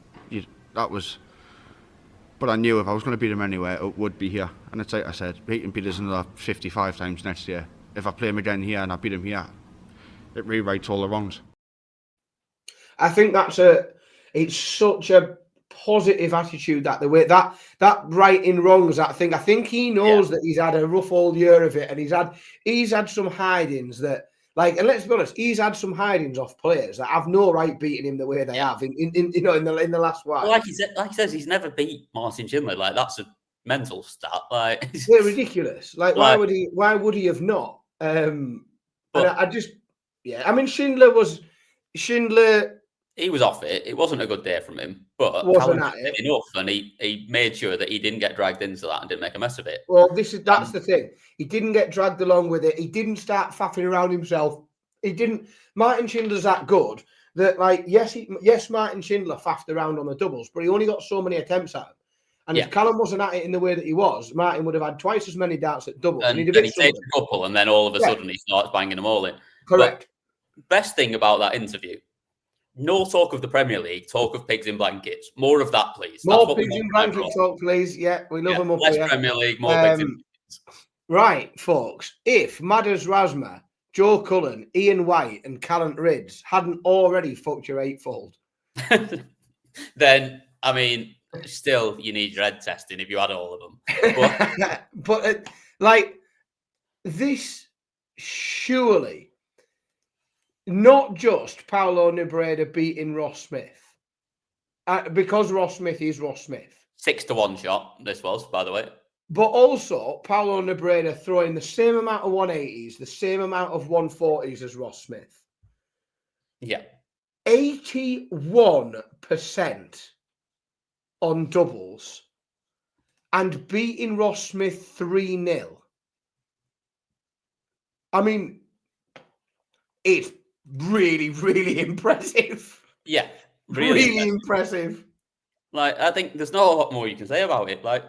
But I knew if I was going to beat him anyway, it would be here. And it's like I said, he can beat us another 55 times next year. If I play him again here and I beat him here, it rewrites all the wrongs. I think it's such a positive attitude that the way that righting wrongs. I think he knows that he's had a rough old year of it, and he's had some hidings that, like, and let's be honest, he's had some hidings off players that have no right beating him the way they have in the last while. Well, like he says, he's never beat Martin Schindler. Like, that's a mental stat. Like, it's ridiculous. Like, why would he have not? Schindler. He was off it. It wasn't a good day from him, but wasn't at it enough, and he made sure that he didn't get dragged into that and didn't make a mess of it. Well, that's the thing. He didn't get dragged along with it. He didn't start faffing around himself. He didn't. Martin Schindler's that good that, like, yes, Martin Schindler faffed around on the doubles, but he only got so many attempts at him. And if Callan wasn't at it in the way that he was, Martin would have had twice as many darts at doubles. And he takes a couple, and then all of a sudden he starts banging them all in. Correct. But best thing about that interview, no talk of the Premier League, talk of pigs in blankets. More of that, please. More pigs in blankets talk, please. Yeah, we love them up less here. Premier League, more pigs in blankets. Right, folks. If Madders Rasma, Joe Cullen, Ian White and Callan Rydz hadn't already fucked your eightfold, then, I mean, still, you need your head testing if you had all of them. But Like, this surely, not just Paulo Nebrida beating Ross Smith, because Ross Smith is Ross Smith. 6-1 shot, this was, by the way. But also, Paulo Nebrida throwing the same amount of 180s, the same amount of 140s as Ross Smith. Yeah. 81% on doubles and beating Ross Smith 3-0. I mean, it's really, really impressive. Yeah. Really impressive. Like, I think there's not a lot more you can say about it. Like,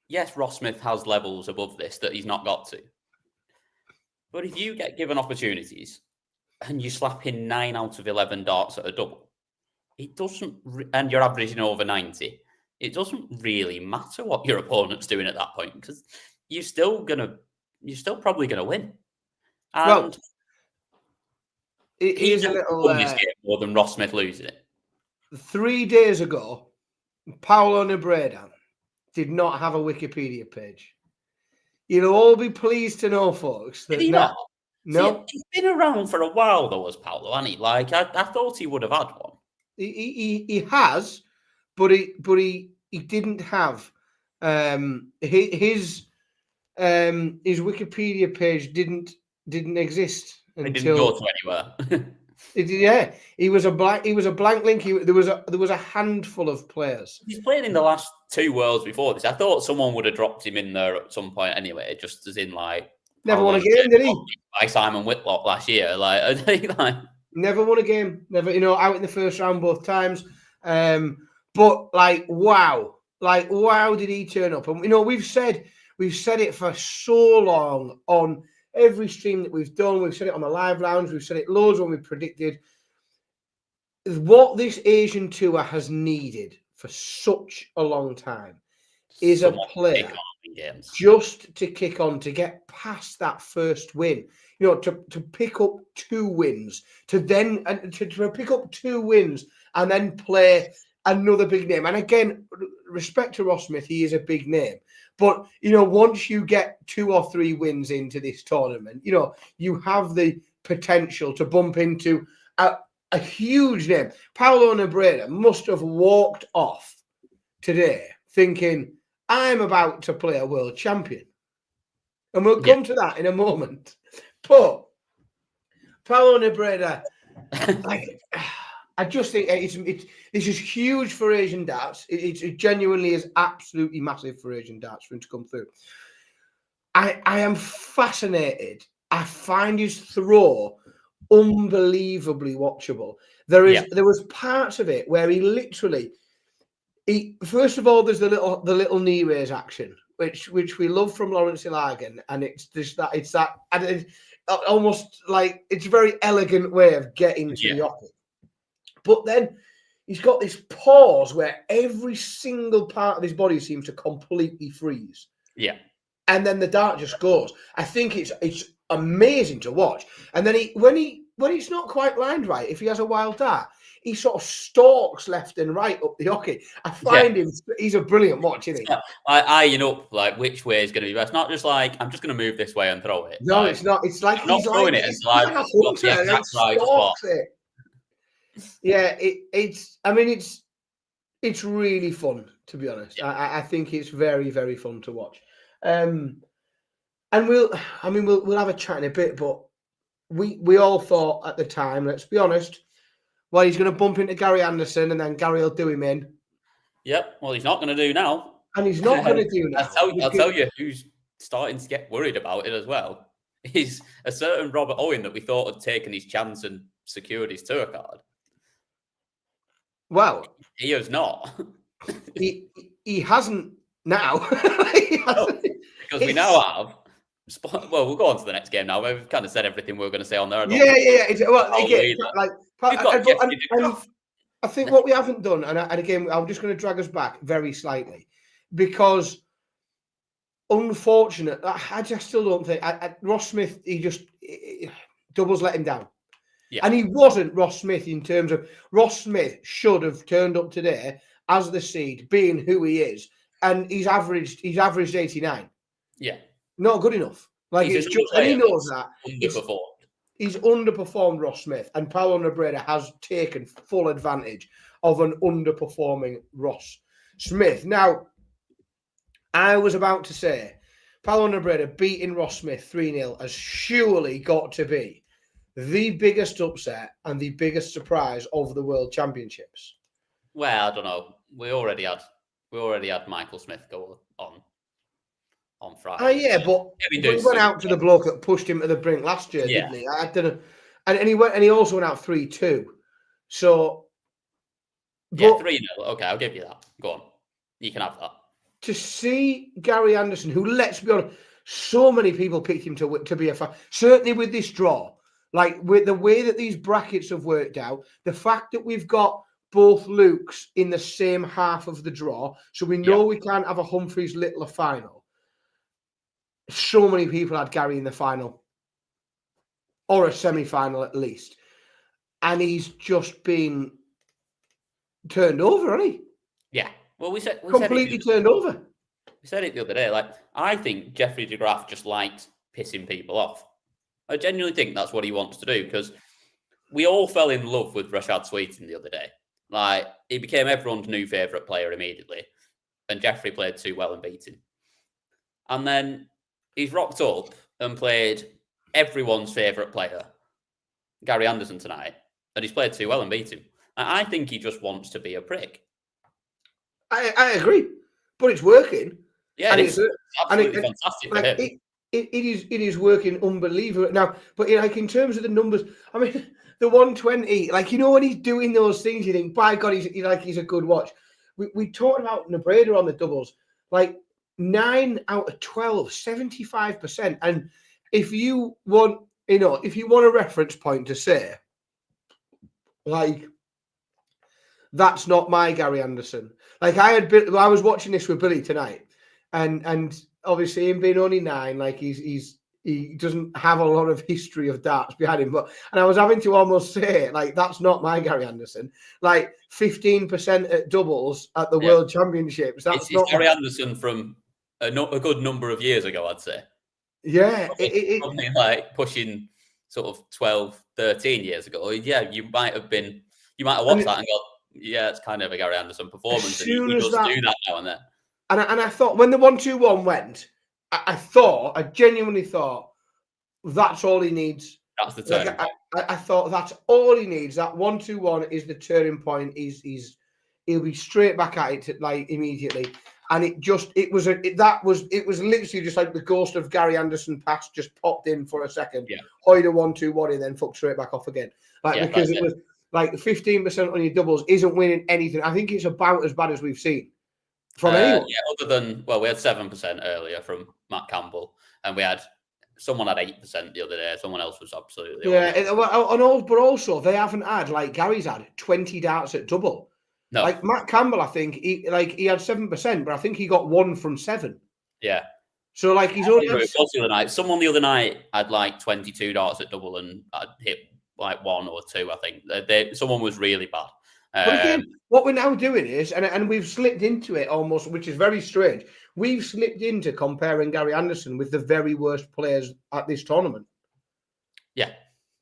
yes, Ross Smith has levels above this that he's not got to. But if you get given opportunities and you slap in 9 out of 11 darts at a double, it doesn't, and you're averaging over 90, it doesn't really matter what your opponent's doing at that point, because you're still probably gonna win. And well, here's a little won this game more than Ross Smith losing it. 3 days ago, Paulo Nebrida did not have a Wikipedia page. You'll all be pleased to know, folks, that Did he not? No, he's been around for a while, though, as Paulo, hasn't he? Like, I thought he would have had one. He has, but he didn't have his Wikipedia page didn't exist until It didn't go to anywhere. Yeah, he was a blank link. There was a handful of players. He's played in the last 2 Worlds before this. I thought someone would have dropped him in there at some point anyway, just as in like never won a game, did he? By Simon Whitlock last year, like never won a game. Never, out in the first round both times. But like wow, did he turn up? And we've said it for so long on every stream that we've done. We've said it on the live lounge. We've said it loads when we predicted what this Asian tour has needed for such a long time is a player just to kick on, to get past that first win, to pick up 2 wins, to pick up 2 wins and then play another big name. And again, respect to Ross Smith, he is a big name. But, once you get 2 or 3 wins into this tournament, you have the potential to bump into a huge name. Paulo Nebrida must have walked off today thinking, I'm about to play a world champion. And we'll come to that in a moment. But Paulo Nebrida, I just think this is huge for Asian darts. It genuinely is absolutely massive for Asian darts for him to come through. I am fascinated. I find his throw unbelievably watchable. There was parts of it where he literally, first of all, there's the little knee raise action, which we love from Lawrence Ilagan, and it's almost like it's a very elegant way of getting to the off. But then he's got this pause where every single part of his body seems to completely freeze. Yeah. And then the dart just goes. I think it's amazing to watch. And then when it's not quite lined right, if he has a wild dart, he sort of stalks left and right up the hockey. I find him, he's a brilliant watch, isn't he? Eyeing up like which way is going to be best. Not just like, I'm just going to move this way and throw it. No, it's not. It's like he's throwing it as like a hunter and then stalks it. Yeah, it's really fun, to be honest. I think it's very, very fun to watch. And we'll have a chat in a bit, but we all thought at the time, let's be honest, well, he's going to bump into Gary Anderson and then Gary will do him in. Yep. Well, he's not going to do now. And he's not going to do now. I'll tell you who's starting to get worried about it as well. He's a certain Robert Owen that we thought had taken his chance and secured his tour card. Well, he has not. he hasn't now. Because we now have. Well, we'll go on to the next game now. We've kind of said everything we were going to say on there. I think what we haven't done, and again, I'm just going to drag us back very slightly, because unfortunate, I just still don't think Ross Smith. Doubles let him down. Yeah. And he wasn't Ross Smith in terms of Ross Smith should have turned up today as the seed, being who he is, and he's averaged 89. Yeah. Not good enough. Like He's it's just, and he knows that. Underperformed. He's underperformed Ross Smith, and Paulo Nebrida has taken full advantage of an underperforming Ross Smith. Now, I was about to say, Paulo Nebrida beating Ross Smith 3-0 has surely got to be the biggest upset and the biggest surprise of the World Championships. Well, I don't know. We already had Michael Smith go on Friday. Oh yeah, but he went out to the bloke that pushed him to the brink last year, didn't he? I don't know. And he also went out 3-2. So yeah, 3-0. Okay, I'll give you that. Go on. You can have that. To see Gary Anderson, who, let's be honest, so many people picked him to be a fan. Certainly with this draw, like with the way that these brackets have worked out, the fact that we've got both Lukes in the same half of the draw, so we know we can't have a Humphreys Littler final. So many people had Gary in the final, or a semi-final at least, and he's just been turned over, hasn't he? Yeah. Well, we said completely turned over. We said it the other day. Like, I think Jeffrey de Graaf just likes pissing people off. I genuinely think that's what he wants to do, because we all fell in love with Rashad Sweetin the other day. Like, he became everyone's new favourite player immediately, and Jeffrey played too well and beat him. And then he's rocked up and played everyone's favourite player, Gary Anderson, tonight, and he's played too well and beat him. I think he just wants to be a prick. I agree, but it's working. Yeah, and it's absolutely fantastic for him. It is working unbelievable now. But like in terms of the numbers, I mean, the 120, like, you know, when he's doing those things, you think, by God, he's a good watch. We talked about Nebrida on the doubles, like 9 out of 12, 75%. And if you want, if you want a reference point to say, like, that's not my Gary Anderson. Like I was watching this with Billy tonight, and obviously him being only 9, like he doesn't have a lot of history of darts behind him. And I was having to almost say, like, that's not my Gary Anderson. Like 15% at doubles at the World Championships. That's not Gary Anderson from a good number of years ago, I'd say. Yeah, probably like pushing sort of 12, 13 years ago. Yeah, you might have watched that and go, yeah, it's kind of a Gary Anderson performance. And he does do that now and then. And I thought when the 1-2-1 went, I genuinely thought that's all he needs. That's the turning point. I thought that's all he needs. That 1-2-1 is the turning point. He'll be straight back at it like immediately. And it was literally just like the ghost of Gary Anderson pass just popped in for a second. Yeah. Hoyd a 1-2-1 and then fucked straight back off again. Because it was like 15% on your doubles isn't winning anything. I think it's about as bad as we've seen from anyone. Yeah, other than, well, we had 7% earlier from Matt Campbell, and we had someone had 8% the other day. Someone else was absolutely but also they haven't had, like Gary's had, 20 darts at double. No, like Matt Campbell, I think he had 7%, but I think he got 1 from 7. Yeah. So like he's only the other night. Someone the other night had like 22 darts at double, and I'd hit like 1 or 2. I think someone was really bad. But again, what we're now doing is, and we've slipped into it almost, which is very strange. We've slipped into comparing Gary Anderson with the very worst players at this tournament. Yeah,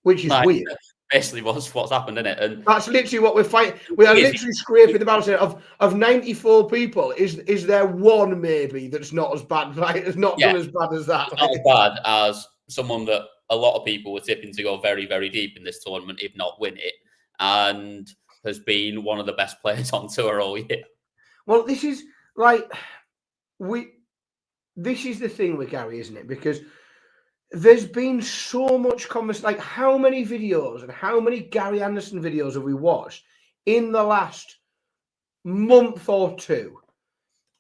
which is weird. Basically, what's happened, isn't it? And that's literally what we're fighting. We are literally scraping the balance of 94 people. Is there one maybe that's not as bad? Right, it's not done as bad as that. It's not as bad as someone that a lot of people were tipping to go very, very deep in this tournament, if not win it, and has been one of the best players on tour all year. Well, this is like this is the thing with Gary, isn't it? Because there's been so much conversation. Like, how many videos and how many Gary Anderson videos have we watched in the last month or two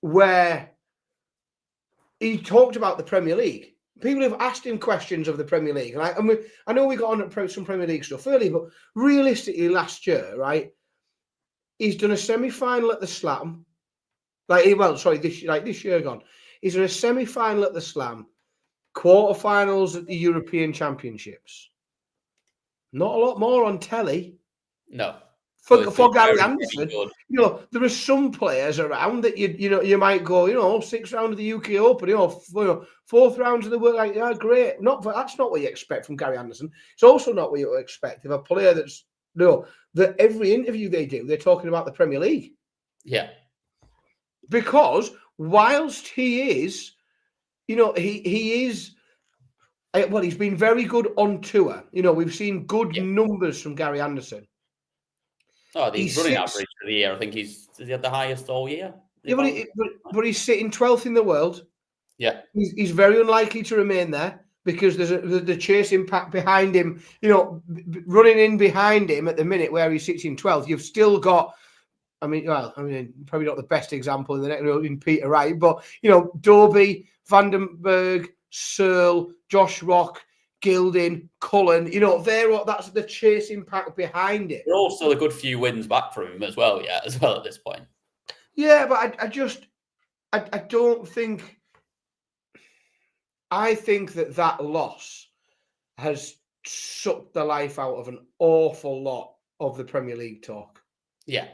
where he talked about the Premier League? People have asked him questions of the Premier League. And I know we got on some Premier League stuff early, but realistically, last year, right, he's done a semi-final at the Slam. This year gone. He's done a semi-final at the Slam, quarterfinals at the European Championships. Not a lot more on telly. No. for Gary Anderson. There are some players around that you might go, 6th round of the UK Open, 4th round of the World. Like, yeah, great. That's not what you expect from Gary Anderson. It's also not what you expect of a player that every interview they do, they're talking about the Premier League. Yeah. Because whilst he is, he is. Well, he's been very good on tour. We've seen good numbers from Gary Anderson. Oh, the running average for the year, I think he had the highest all year. Yeah, but he's sitting 12th in the world. Yeah. He's very unlikely to remain there because there's the chase impact behind him. Running in behind him at the minute where he sits in 12th, you've still got. Probably not the best example in the next in Peter Wright, but Dobie, Vandenberg, Searle, Josh Rock, Gilding, Cullen, that's the chase impact behind it. They're also a good few wins back from him as well at this point. Yeah, but I don't think. I think that loss has sucked the life out of an awful lot of the Premier League talk. Yeah,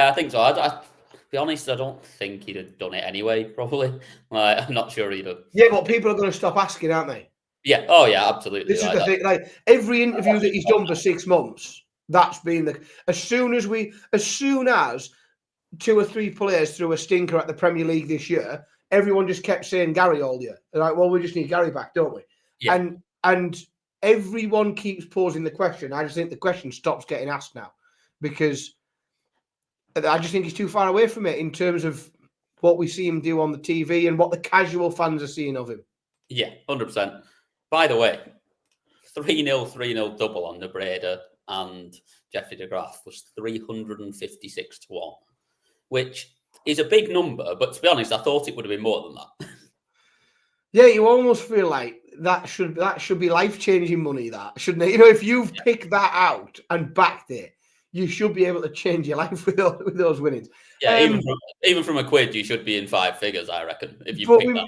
I think so. To be honest, I don't think he'd have done it anyway, probably. I'm not sure he'd have. Yeah, but people are going to stop asking, aren't they? Yeah. Oh, yeah, absolutely. This is the thing. Like, every interview that he's done for 6 months, that's been as soon as 2 or 3 players threw a stinker at the Premier League this year, everyone just kept saying Gary all year. They're like, well, we just need Gary back, don't we? Yeah. And everyone keeps posing the question. I just think the question stops getting asked now because I just think he's too far away from it in terms of what we see him do on the TV and what the casual fans are seeing of him. Yeah, 100%. By the way, 3-0 double on Nebrida and Jeffrey de Graaf was 356 to 1, which is a big number. But to be honest, I thought it would have been more than that. Yeah, you almost feel like that should be life-changing money, that shouldn't it? If you've picked that out and backed it, you should be able to change your life with those winnings. Yeah, even from a quid, you should be in 5 figures, I reckon. If you pick that,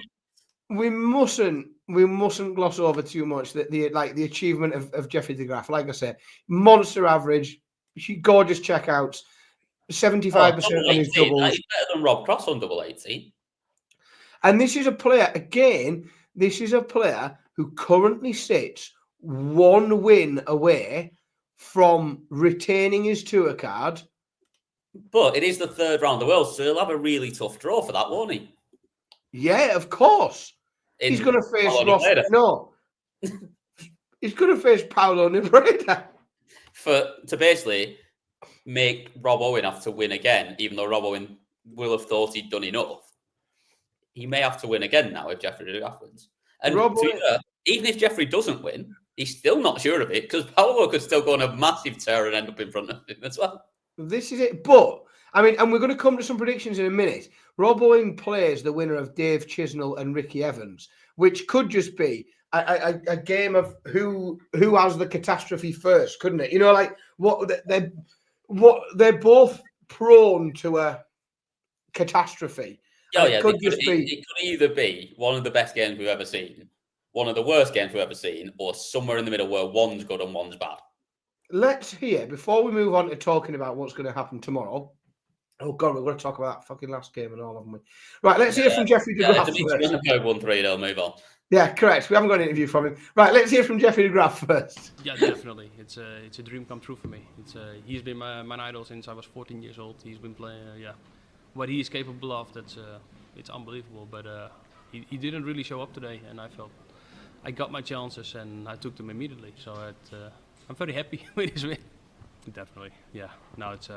we mustn't gloss over too much the achievement of Jeffrey de Graaf. Like I said, monster average, gorgeous checkouts, 75% on his doubles. He's better than Rob Cross on double 18. And this is a player who currently sits 1 win away from retaining his tour card. But it is the 3rd round of the world, so he'll have a really tough draw for that, won't he? Yeah, of course. He's going to face He's going to face Paulo Nebrida. To basically make Rob Owen have to win again, even though Rob Owen will have thought he'd done enough. He may have to win again now if Jeffrey de Graaf wins. And even if Jeffrey doesn't win, he's still not sure of it because Paulo could still go on a massive tear and end up in front of him as well. This is it. But, and we're going to come to some predictions in a minute. Rob Owen plays the winner of Dave Chisnall and Ricky Evans, which could just be a game of who has the catastrophe first, couldn't it? They're both prone to a catastrophe. It could either be one of the best games we've ever seen, one of the worst games we've ever seen, or somewhere in the middle where one's good and one's bad. Let's hear, before we move on to talking about what's going to happen tomorrow. Oh, God, we're going to talk about that fucking last game and all, haven't we? Right, let's hear from Jeffrey de Graaf. Dimitri won 3-0, move on. Yeah, correct. We haven't got an interview from him. Right, let's hear from Jeffrey de Graaf first. Yeah, definitely. It's a dream come true for me. He's been my idol since I was 14 years old. He's been playing, what he is capable of. It's unbelievable. But he didn't really show up today, and I felt I got my chances and I took them immediately. So I'm very happy with his win. Definitely, yeah. Now it's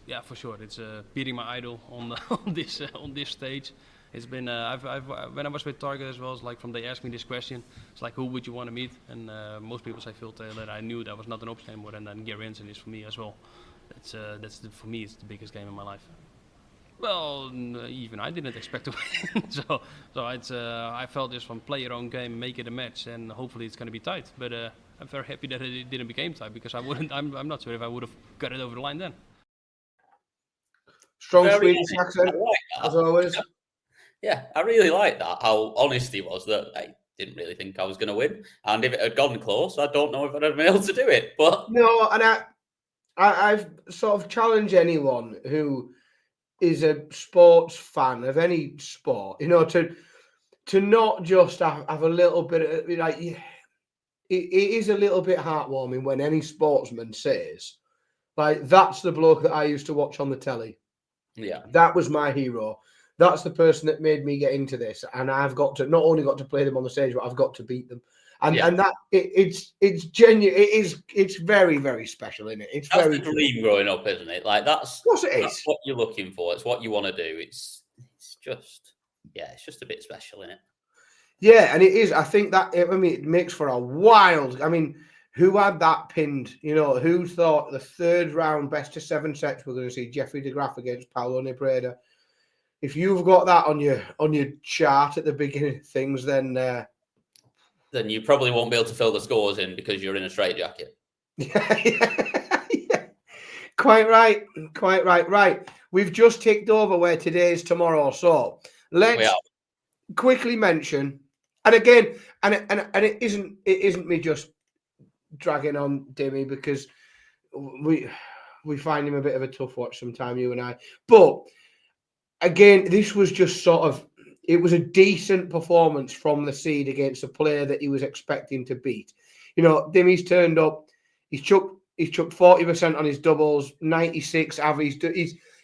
yeah, for sure. It's beating my idol on this stage. It's been when I was with Target as well. It's like from they asked me this question. It's like, who would you want to meet? And most people say Phil Taylor. I knew that was not an option anymore. And then Gary Anderson is for me as well. For me, it's the biggest game in my life. Well, even I didn't expect to win. so I felt this one: play your own game, make it a match, and hopefully it's going to be tight. But I'm very happy that it didn't become tight because I'm not sure if I would have got it over the line then. Strong Swedish accent, as always. Yeah, I really like that, how honest he was, that I didn't really think I was going to win. And if it had gone close, I don't know if I'd have been able to do it. But no, and I've sort of challenged anyone who is a sports fan of any sport, to not just have a little bit of like. It is a little bit heartwarming when any sportsman says, like, that's the bloke that I used to watch on the telly. Yeah, that was my hero. That's the person that made me get into this, and I've got to not only got to play them on the stage, but I've got to beat them. And that it's genuine. It's very, very special, isn't it? It's that's very the dream growing up, isn't it? Like that's Of course it is. That's what you're looking for. It's what you want to do. It's just it's just a bit special, isn't it? Yeah, and it is. I think that it makes for a wild. I mean, who had that pinned? Who thought the third round best of 7 sets we're going to see Jeffrey de Graaf against Paulo Nebrida? If you've got that on your chart at the beginning of things, then you probably won't be able to fill the scores in because you're in a straitjacket. Yeah. Quite right. Right. We've just ticked over where today is tomorrow. So let's quickly mention, and again, and it isn't me just dragging on Dimmy, because we find him a bit of a tough watch sometime, you and I. But again, this was just sort of, it was a decent performance from the seed against a player that he was expecting to beat. Dimmy's turned up. He's chucked 40% on his doubles, 96 average.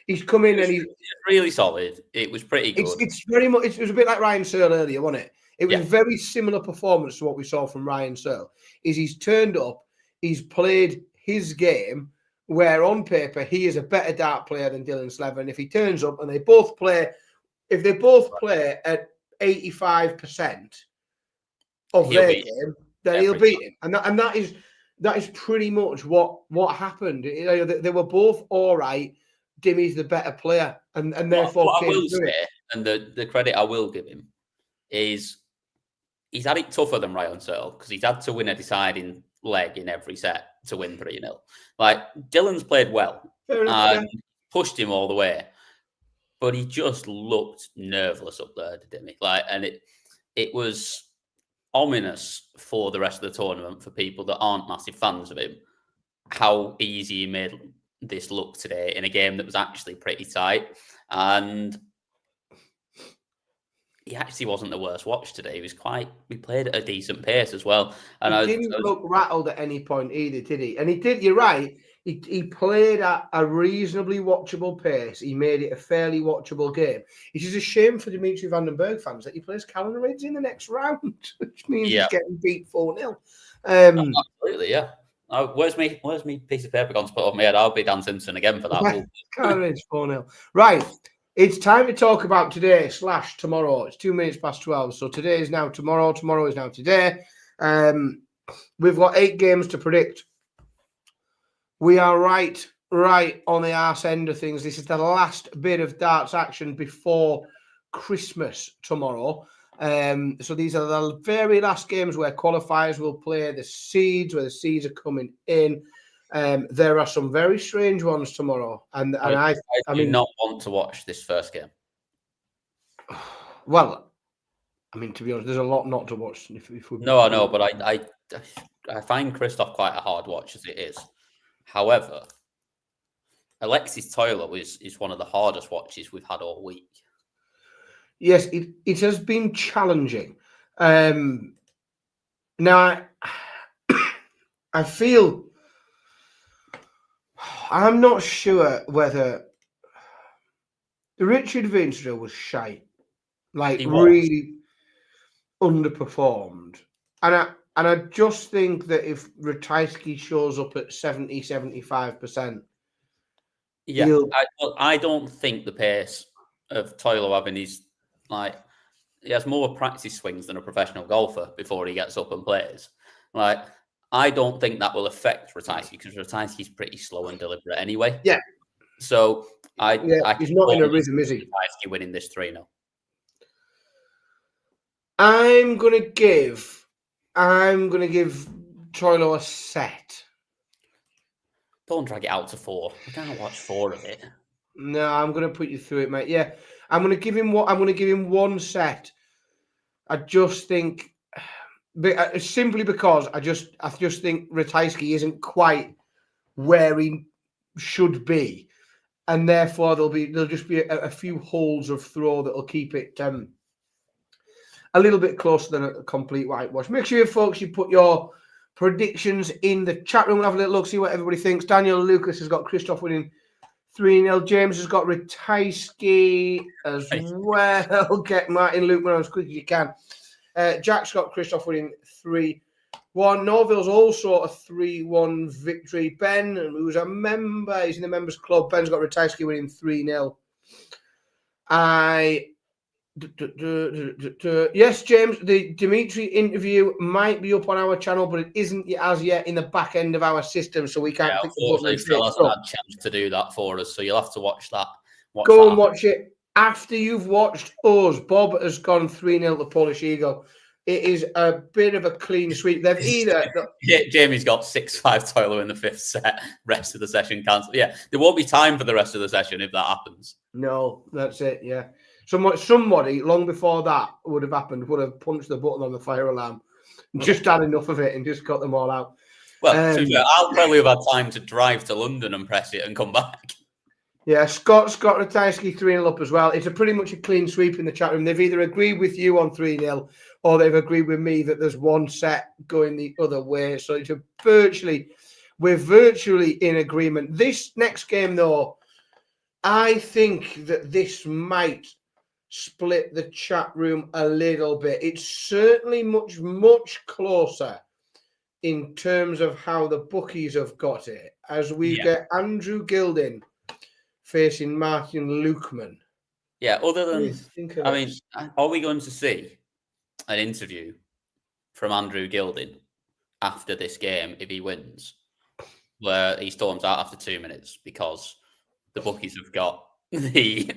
He's come in and he's really solid. It was pretty good. It's very much. It was a bit like Ryan Searle earlier, wasn't it? It was a very similar performance to what we saw from Ryan Searle. He's turned up, he's played his game, where on paper he is a better dart player than Dylan Slevin. If he turns up and they both play at 85% of their game, then he'll beat him. And that is pretty much what happened. They were both all right. Dimmy's the better player, and therefore what I will say, and the credit I will give him is he's had it tougher than Ryan Searle, because he's had to win a deciding leg in every set to win 3-0. Like, Dylan's played well and pushed him all the way, but he just looked nerveless up there, didn't he? Like, and it was ominous for the rest of the tournament for people that aren't massive fans of him, how easy he made this look today in a game that was actually pretty tight. And he actually wasn't the worst watch today. We played at a decent pace as well. And he didn't look rattled at any point either, did he? And he did, you're right. He played at a reasonably watchable pace. He made it a fairly watchable game. It is a shame for Dimitri van den Bergh fans that he plays Callan Rydz in the next round, which means he's getting beat 4-0. Absolutely, yeah. Where's me piece of paper gone to put on my head? I'll be Dan Simpson again for that. Callan Rydz 4-0. Right. It's time to talk about today / tomorrow. It's 2 minutes past 12. So today is now tomorrow. Tomorrow is now today. We've got 8 games to predict. We are right on the arse end of things. This is the last bit of darts action before Christmas tomorrow. So these are the very last games where qualifiers will play the seeds, where the seeds are coming in. There are some very strange ones tomorrow, and I do not want to watch this first game. Well, I mean, to be honest, there's a lot not to watch. No, I know, but I find Christoph quite a hard watch as it is. However, Alexis Toiler is one of the hardest watches we've had all week. Yes, it has been challenging. Now, I feel I'm not sure whether Richard Veenstra was shite, like really underperformed, and I just think that if Ratajski shows up at 70-75%, I don't think the pace of Toiler having his he has more practice swings than a professional golfer before he gets up and plays. Like, I don't think that will affect Ratajski, because Ratajski's pretty slow and deliberate anyway. Yeah. So he's not in a rhythm, is he? Ratajski winning this 3-0. I'm gonna give Toiler a set. Don't drag it out to 4. I can't watch 4 of it. No, I'm gonna put you through it, mate. Yeah, I'm gonna give him 1 set. I just think, simply because I just think Ratajski isn't quite where he should be, and therefore there'll just be a few holes of throw that'll keep it a little bit closer than a complete whitewash. Make sure, folks, you put your predictions in the chat room. We'll have a little look, see what everybody thinks. Daniel Lucas has got Christoph winning 3-0. James has got Ratajski as well. Get Martin Lukeman on as quick as you can. Jack's got Christoph winning 3-1. Norville's also a 3-1 victory. Ben, who's a member, he's in the members club. Ben's got Ratajski winning 3-0. Yes, James, the Dimitri interview might be up on our channel, but it isn't as yet in the back end of our system, so we can't. Unfortunately, Phil hasn't had a chance to do that for us, so you'll have to watch that. Go and watch it after you've watched us. Bob has gone 3-0 to Polish Eagle. It is a bit of a clean sweep. They've either... Jamie's got 6-5 Toiler in the 5th set. Rest of the session cancelled. Yeah, there won't be time for the rest of the session if that happens. No, that's it, yeah. Somebody, long before that would have happened, would have punched the button on the fire alarm. Just had enough of it and just got them all out. Well, I'll probably have had time to drive to London and press it and come back. Yeah, Scott's got Ratajski 3-0 up as well. It's pretty much a clean sweep in the chat room. They've either agreed with you on 3-0 or they've agreed with me that there's one set going the other way. So we're virtually in agreement. This next game, though, I think that this might split the chat room a little bit. It's certainly much, much closer in terms of how the bookies have got it, as we get Andrew Gilding facing Martin Lukeman. Yeah, other than, are we going to see an interview from Andrew Gilding after this game if he wins, where he storms out after 2 minutes because the bookies have got the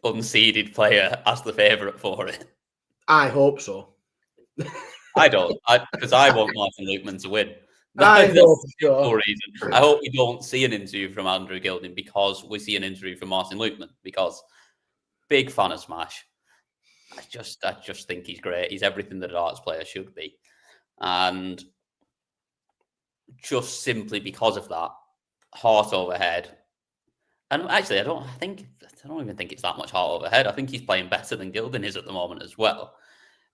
unseeded player as the favourite for it? I hope so. I don't, because I want Martin Lukeman to win. I hope so. Reason. I hope we don't see an interview from Andrew Gilding because we see an interview from Martin Lukeman, because big fan of Smash. I just think he's great. He's everything that a darts player should be. And just simply because of that, heart overhead. And actually, I don't even think it's that much heart overhead. I think he's playing better than Gilding is at the moment as well.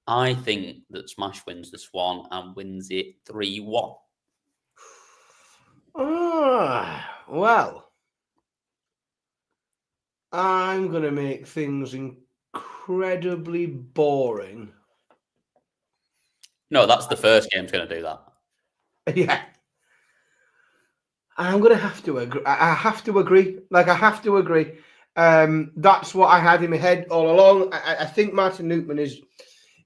I think that Smash wins this one and wins it 3-1. Well, I'm going to make things incredibly boring. No, that's the first game's going to do that. Yeah. I'm going to have to agree. I have to agree. I have to agree. That's what I had in my head all along. I think Martin Lukeman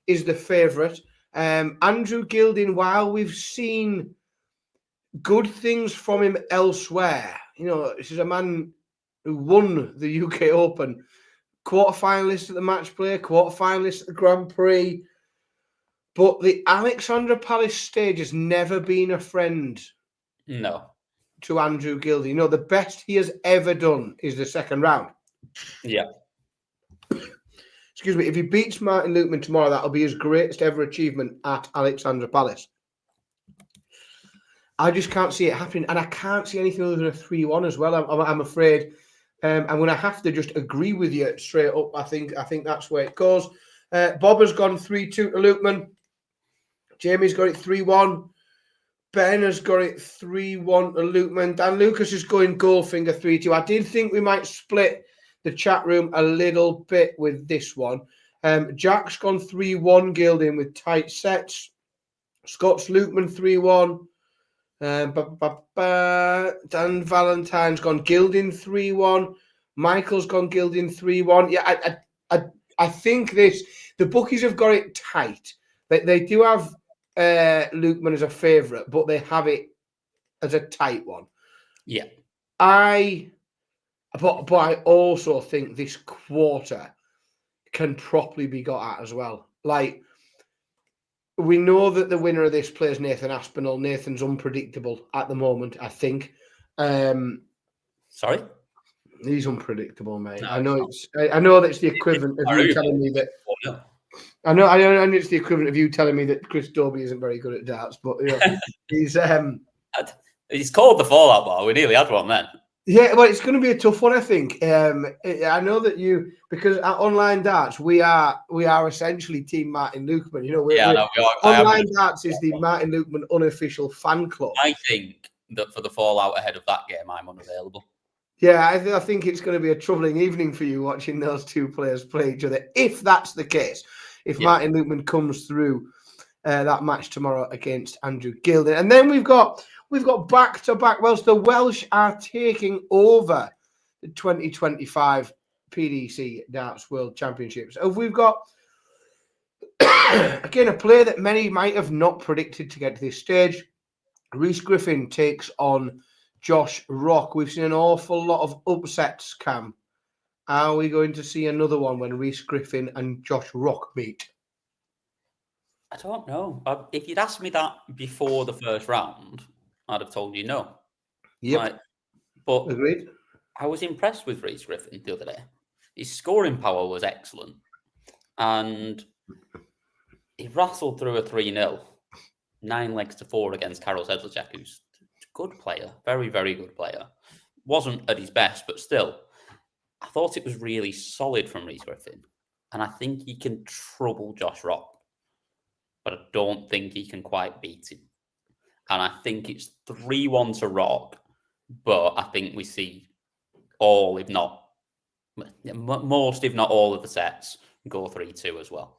is the favourite. Andrew Gilding, while we've seen good things from him elsewhere, this is a man who won the UK Open, quarter-finalist at the match play, quarter-finalist at the Grand Prix. But the Alexandra Palace stage has never been a friend. No. To Andrew Gilding. The best he has ever done is the second round. Yeah. Excuse me. If he beats Martin Lukeman tomorrow, that'll be his greatest ever achievement at Alexandra Palace. I just can't see it happening. And I can't see anything other than a 3-1 as well. I'm afraid. I'm going to have to just agree with you straight up. I think that's where it goes. Bob has gone 3-2 to Lukeman. Jamie's got it 3-1. Ben has got it 3-1 to Lukeman. Dan Lucas is going Goldfinger 3-2. I did think we might split the chat room a little bit with this one. Jack's gone 3-1 Gilding with tight sets. Scott's Lukeman 3-1. Dan Valentine's gone Gilding 3-1. Michael's gone Gilding 3-1. Yeah, I think the bookies have got it tight. They do have Lukeman as a favourite, but they have it as a tight one. Yeah. But I also think this quarter can properly be got at as well. We know that the winner of this plays Nathan Aspinall. Nathan's unpredictable at the moment, I think. Sorry? He's unpredictable, mate. No, I know that's the equivalent of you telling me that. No. I know it's the equivalent of you telling me that Chris Dobie isn't very good at darts, but he's called the Fallout Bar. We nearly had one then. Yeah, well, it's going to be a tough one, I think. I know that because at Online Darts, we are essentially Team Martin Lukeman. You know, we are. Online Darts is the Martin Lukeman unofficial fan club. I think that for the fallout ahead of that game, I'm unavailable. Yeah, I think it's going to be a troubling evening for you watching those two players play each other. If that's the case, if Martin Lukeman comes through that match tomorrow against Andrew Gilding, and then we've got back-to-back. Whilst the Welsh are taking over the 2025 PDC Darts World Championships, we've got again a player that many might have not predicted to get to this stage. Reese Griffin takes on Josh Rock. We've seen an awful lot of upsets, Cam. Are we going to see another one when Reese Griffin and Josh Rock meet? I don't know. If you'd asked me that before the first round, I'd have told you no. Yep. But Agreed. I was impressed with Reese Griffin the other day. His scoring power was excellent. And he rattled through a 3-0, 9 legs to 4 against Karol Sedlacek, who's a good player, very, very good player. Wasn't at his best, but still, I thought it was really solid from Reese Griffin. And I think he can trouble Josh Rock, but I don't think he can quite beat him. And I think it's 3-1 to Rock, but I think we see all, if not most, if not all of the sets go 3-2 as well.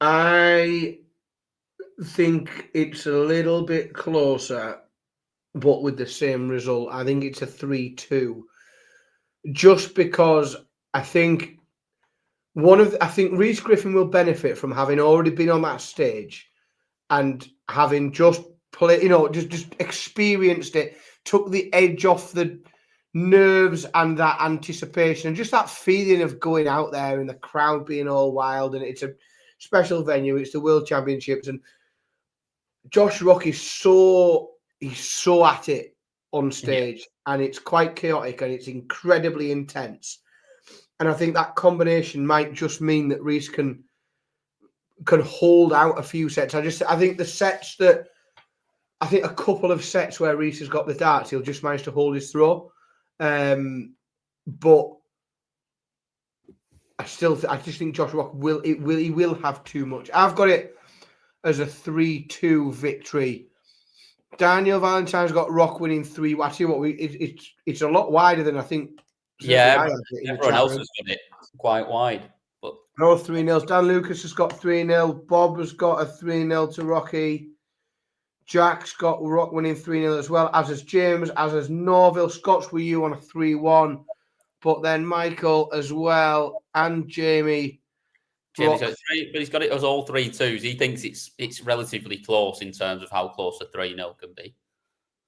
I think it's a little bit closer, but with the same result. I think it's a 3-2. Just because I think Reese Griffin will benefit from having already been on that stage and having just played, just experienced it, took the edge off the nerves and that anticipation and just that feeling of going out there and the crowd being all wild, and it's a special venue. It's the World Championships, and Josh Rock is so at it on stage, and it's quite chaotic and it's incredibly intense. And I think that combination might just mean that Reese can hold out a few sets. I think a couple of sets where Reese has got the darts, he'll just manage to hold his throw. But I just think Josh Rock will have too much. I've got it as a 3-2 victory. Daniel Valentine's got Rock winning 3. I tell you what, it's a lot wider than I think. Yeah, everyone else has got it quite wide. But no 3-0. Dan Lucas has got 3-0. Bob has got a 3-0 to Rocky. Jack's got Rock winning 3-0 as well, as has James, as has Norville. Scott's with you on a 3-1. But then Michael as well and Jamie. Jamie's got 3, but he's got it as all 3-2s. He thinks it's relatively close in terms of how close a 3-0 can be.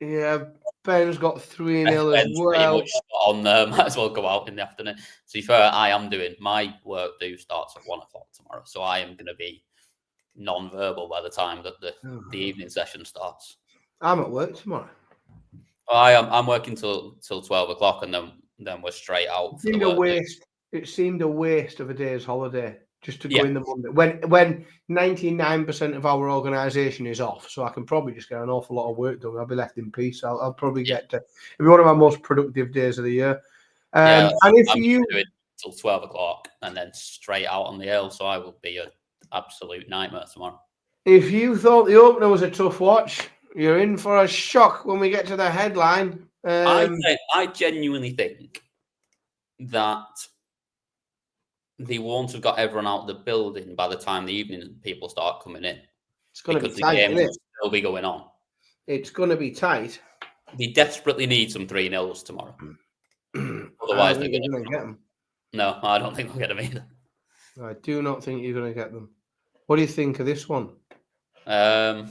Yeah, Ben's got 3-0 as well. Pretty much on there. Might as well go out in the afternoon. To be fair, I am doing my work starts at 1 o'clock tomorrow, so I am going to be non-verbal by the time that the evening session starts. I'm at work tomorrow. I'm working till 12 o'clock, and then we're straight out. It seemed a waste of a day's holiday just to go in the Monday when 99% of our organisation is off, so I can probably just get an awful lot of work done. I'll be left in peace. I'll probably get to. It'll be one of my most productive days of the year. And if you do it till 12 o'clock and then straight out on the hill, so I will be an absolute nightmare tomorrow. If you thought the opener was a tough watch, you're in for a shock when we get to the headline. I genuinely think that they won't have got everyone out of the building by the time the evening people start coming in. It's going to be tight, the game will still be going on. It's going to be tight. They desperately need some 3-0s tomorrow. Otherwise, they're going to get them. No, I don't think they'll get them either. I do not think you're going to get them. What do you think of this one? I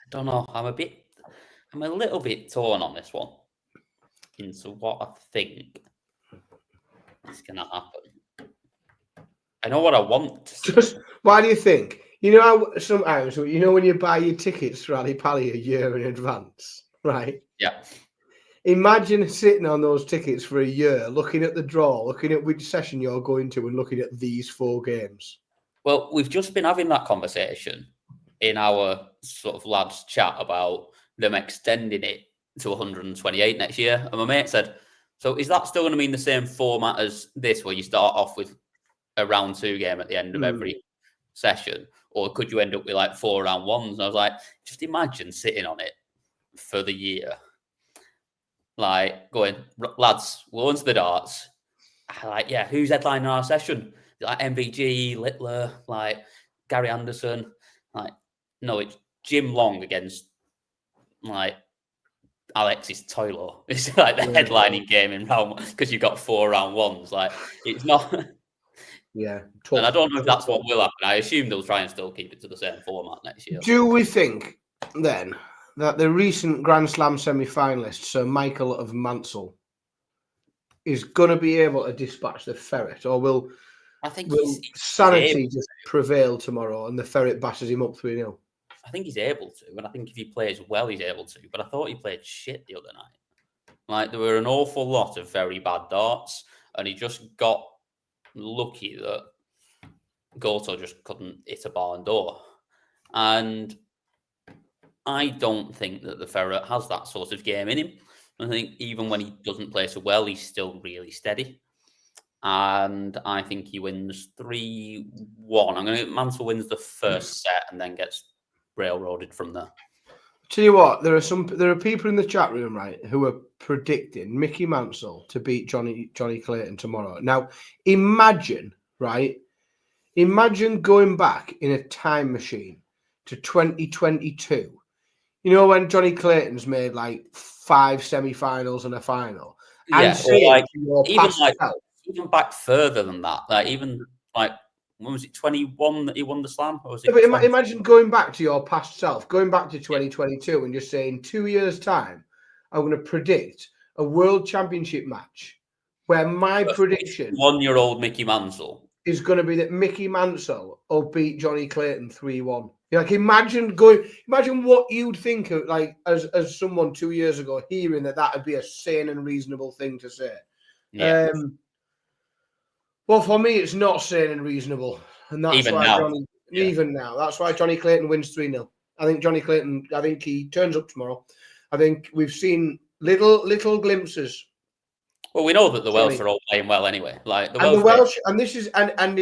don't know. I'm a little bit torn on this one into what I think is going to happen. I know what I want to see. Just, why do you think? You know how sometimes, when you buy your tickets for Ali Pali a year in advance, right? Yeah. Imagine sitting on those tickets for a year, looking at the draw, looking at which session you're going to, and looking at these 4 games. Well, we've just been having that conversation in our sort of lads chat about them extending it to 128 next year. And my mate said, so is that still going to mean the same format as this, where you start off with a round 2 game at the end of every session? Or could you end up with like 4 round 1s? And I was like, just imagine sitting on it for the year. Like going, lads, we'll on to the darts. Like, yeah, who's headlining our session? Like MVG, Littler, like Gary Anderson. Like, no, it's Jim Long against like Alexis Toilo. It's like the headlining game in round 1 because you've got 4 round 1s. Like, it's not. Yeah. And I don't know if that's what will happen. I assume they'll try and still keep it to the same format next year. Do we think then that the recent Grand Slam semi-finalist, Sir Michael of Mansel, is going to be able to dispatch the Ferret, or will sanity just prevail tomorrow and the Ferret bashes him up 3-0? I think he's able to, and I think if he plays well, he's able to. But I thought he played shit the other night. Like, there were an awful lot of very bad darts, and he just got lucky that Goto just couldn't hit a barn door. And I don't think that the Ferret has that sort of game in him. I think even when he doesn't play so well, he's still really steady. And I think he wins 3-1. Mansel wins the first set and then gets railroaded from there. Tell you what, there are people in the chat room, right, who are predicting Mickey Mansell to beat Johnny Clayton tomorrow. Now, imagine going back in a time machine to 2022. You know, when Johnny Clayton's made like 5 semi-finals and a final. Yeah, even back further than that. Like, even like, when was it, 21 that he won the Slam? Or was it but imagine going back to your past self, going back to 2022 and just saying, 2 years' time, I'm going to predict a world championship match where my prediction... 1-year-old Mickey Mansell is going to be that Mickey Mansell will beat Johnny Clayton 3-1. Like, imagine what you'd think of, like, as someone 2 years ago hearing that would be a sane and reasonable thing to say. Yeah. Well, for me, it's not sane and reasonable, and that's even why now. Even now, that's why Johnny Clayton wins 3-0. I think he turns up tomorrow. I think we've seen little glimpses. Well, we know that the Welsh are all playing well anyway. Like the Welsh, and this is and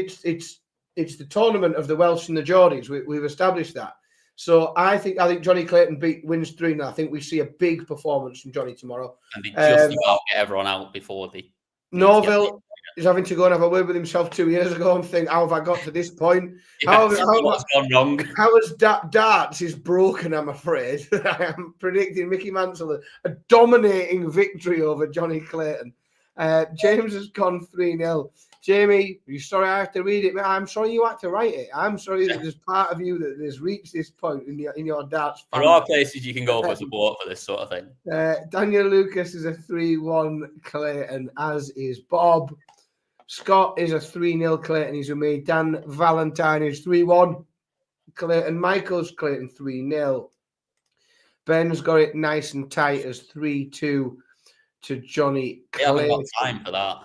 it's the tournament of the Welsh and the Geordies. We've established that. So I think Johnny Clayton wins 3-0. I think we see a big performance from Johnny tomorrow. And they just about get everyone out before the Norville is having to go and have a word with himself 2 years ago and think, how have I got to this point? What's gone wrong? How has darts is broken, I'm afraid. I am predicting Mickey Mansell a dominating victory over Johnny Clayton. James has gone 3-0. Jamie, you're sorry I have to read it, but I'm sorry you had to write it. I'm sorry that there's part of you that has reached this point in your darts. There are places you can go for support for this sort of thing. Daniel Lucas is a 3-1 Clayton, as is Bob. Scott is a 3-0 Clayton. He's with me. Dan Valentine is 3-1 Clayton. Michael's Clayton 3-0. Ben's got it nice and tight as 3-2 to Johnny Clayton. We haven't got time for that.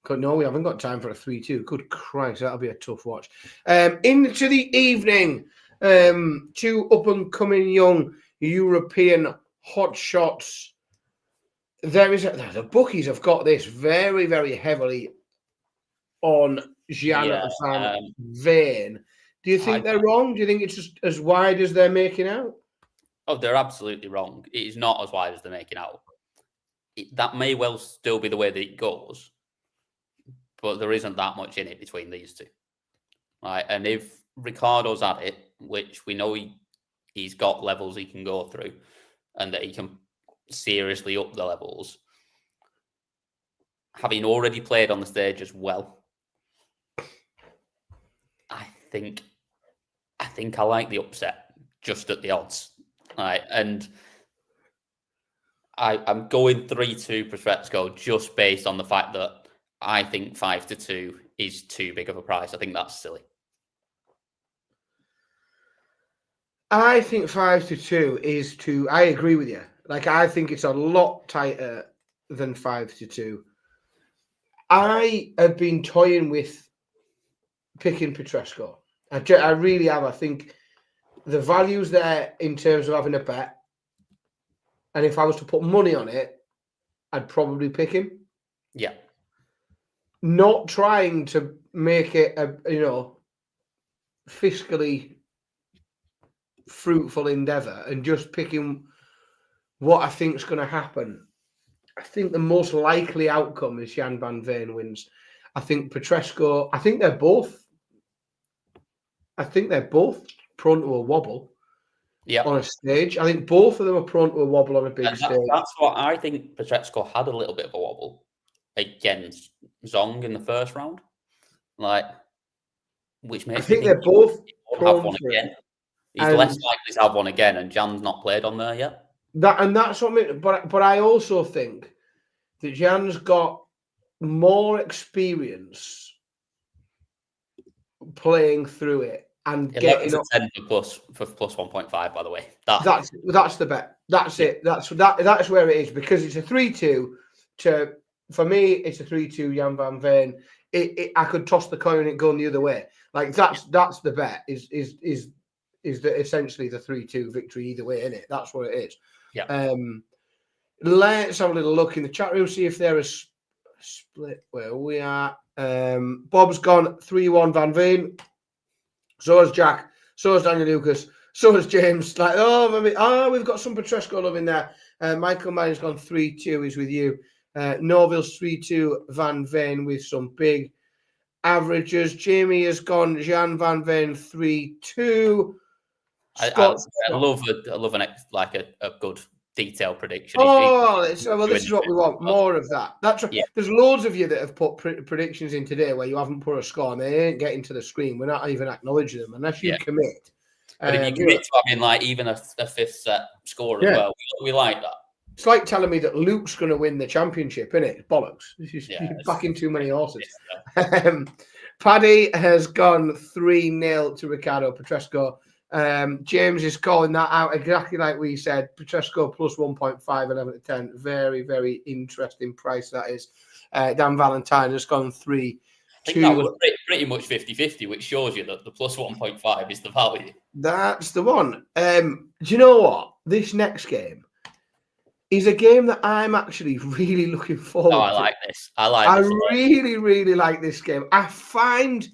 No, we haven't got time for a 3-2. Good Christ, that'll be a tough watch. Into the evening, 2 up-and-coming young European hotshots. The bookies have got this very, very heavily on Gian van Veen. Do you think they're wrong? Do you think it's just as wide as they're making out? Oh, they're absolutely wrong. It is not as wide as they're making out. That may well still be the way that it goes, but there isn't that much in it between these two. Right? And if Ricardo's at it, which we know he's got levels he can go through, and that he can seriously up the levels, having already played on the stage as well, I think I like the upset just at the odds. Right? And I'm going 3-2 Petresco just based on the fact that I think 5-2 is too big of a price. I think that's silly. I think 5-2 is too. I agree with you. Like, I think it's a lot tighter than 5-2. I have been toying with picking Petresco. I really have. I think the value's there in terms of having a bet. and if I was to put money on it, I'd probably pick him. Yeah. Not trying to make it a fiscally fruitful endeavour and just picking what I think is going to happen. I think the most likely outcome is Jan van Veen wins. I think Petrescu. I think they're both prone to a wobble. Yeah. On a stage. I think both of them are prone to a wobble on a big stage. That's what I think. Petrescu had a little bit of a wobble against Zong in the first round, which makes I think they're both have one again. He's less likely to have one again, and Jan's not played on there yet. That's what I mean. But I also think that Jan's got more experience playing through it. And getting up 10 for plus 1.5, by the way. That's the bet. That's it. That's where it is, because it's a 3-2. For me, it's a 3-2 Jan van Veen. I could toss the coin and it going the other way. That's the bet. Is essentially the 3-2 victory either way, isn't it? That's what it is. Yeah. Let's have a little look in the chat room, see if there is split where we are. Bob's gone 3-1 Van Veen. So is Jack. So is Daniel Lucas. So is James. We've got some Petrescu love in there. Michael Mine's gone 3-2. He's with you. Norville's 3-2 Van Veen with some big averages. Jamie has gone Jan van Veen 3-2. I love a good detailed prediction. This is what we want. More of that. That's right. Yeah. There's loads of you that have put predictions in today where you haven't put a score and they ain't getting to the screen. We're not even acknowledging them unless you commit. But if you commit to having even a fifth set score as well, we like that. It's like telling me that Luke's going to win the championship, isn't it? It's bollocks. You're backing too many horses. Yeah. Paddy has gone 3-0 to Ricardo Petrescu. James is calling that out exactly like we said. Petrescu plus 1.5, 11 to 10. Very, very interesting price that is. Dan Valentine has gone 3-2. I think that was pretty much 50-50, which shows you that the plus 1.5 is the value. That's the one. Do you know what? This next game is a game that I'm actually really looking forward to. I like this. I really, really like this game. I find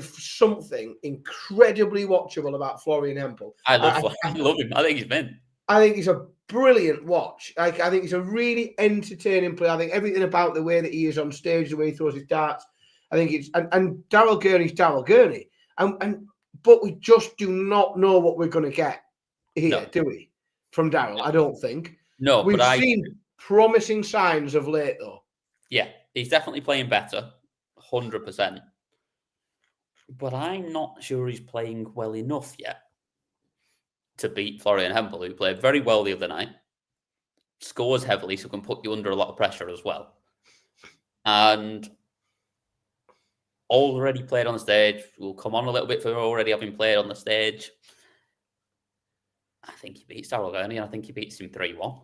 something incredibly watchable about Florian Hempel. I love him. I think he's been. I think he's a brilliant watch. I think he's a really entertaining player. I think everything about the way that he is on stage, the way he throws his darts. I think it's and Daryl Gurney's Daryl Gurney. But we just do not know what we're going to get here, do we? From Daryl, no. I don't think. No, we've seen promising signs of late, though. Yeah, he's definitely playing better, 100%. But I'm not sure he's playing well enough yet to beat Florian Hempel, who played very well the other night, scores heavily, so can put you under a lot of pressure as well. And already played on the stage. We'll come on a little bit for already having played on the stage. I think he beats Daryl Gurney, and I think he beats him 3-1.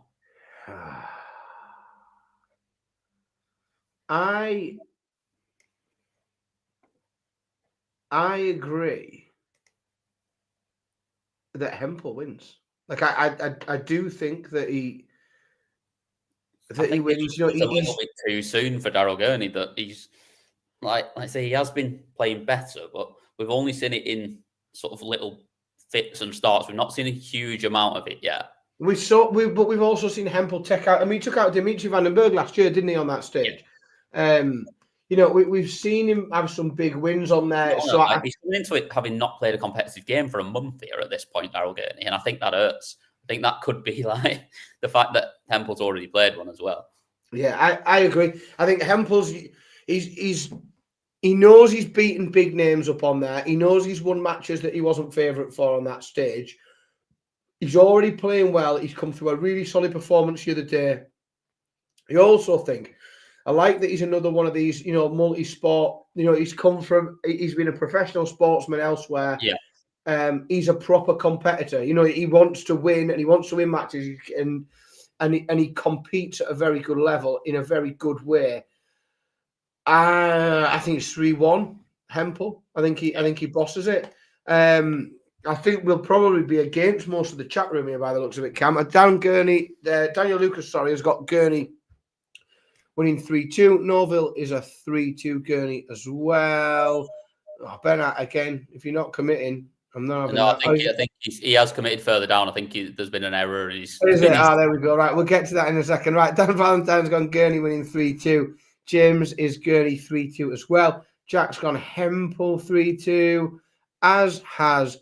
I agree that Hempel wins. I do think that he wins. It's a little bit too soon for Daryl Gurney. That he's like I say, he has been playing better, but we've only seen it in sort of little fits and starts. We've not seen a huge amount of it yet. But we've also seen Hempel take out. I mean, he took out Dimitri van den Bergh last year, didn't he, on that stage? Yeah. We've seen him have some big wins on there. He's coming into it having not played a competitive game for a month here at this point, Daryl Gurney, and I think that hurts. I think that could be like the fact that Hempel's already played one as well. Yeah, I agree. I think Hempel's he knows he's beaten big names up on there. He knows he's won matches that he wasn't favourite for on that stage. He's already playing well. He's come through a really solid performance the other day. I also think I like that he's another one of these, multi-sport. He's been a professional sportsman elsewhere. Yeah. He's a proper competitor. He wants to win and he wants to win matches and he competes at a very good level in a very good way. I think it's 3-1 Hempel. I think he bosses it. I think we'll probably be against most of the chat room here by the looks of it, Cam. Daniel Lucas, has got Gurney winning 3-2. Norville is a 3-2 Gurney as well. Oh, Bernard, again, if you're not committing, I'm not having that. I think he has committed further down. I think there's been an error. Is it? There we go. Right, we'll get to that in a second. Right, Dan Valentine's gone Gurney winning 3-2. James is Gurney 3-2 as well. Jack's gone Hempel 3-2, as has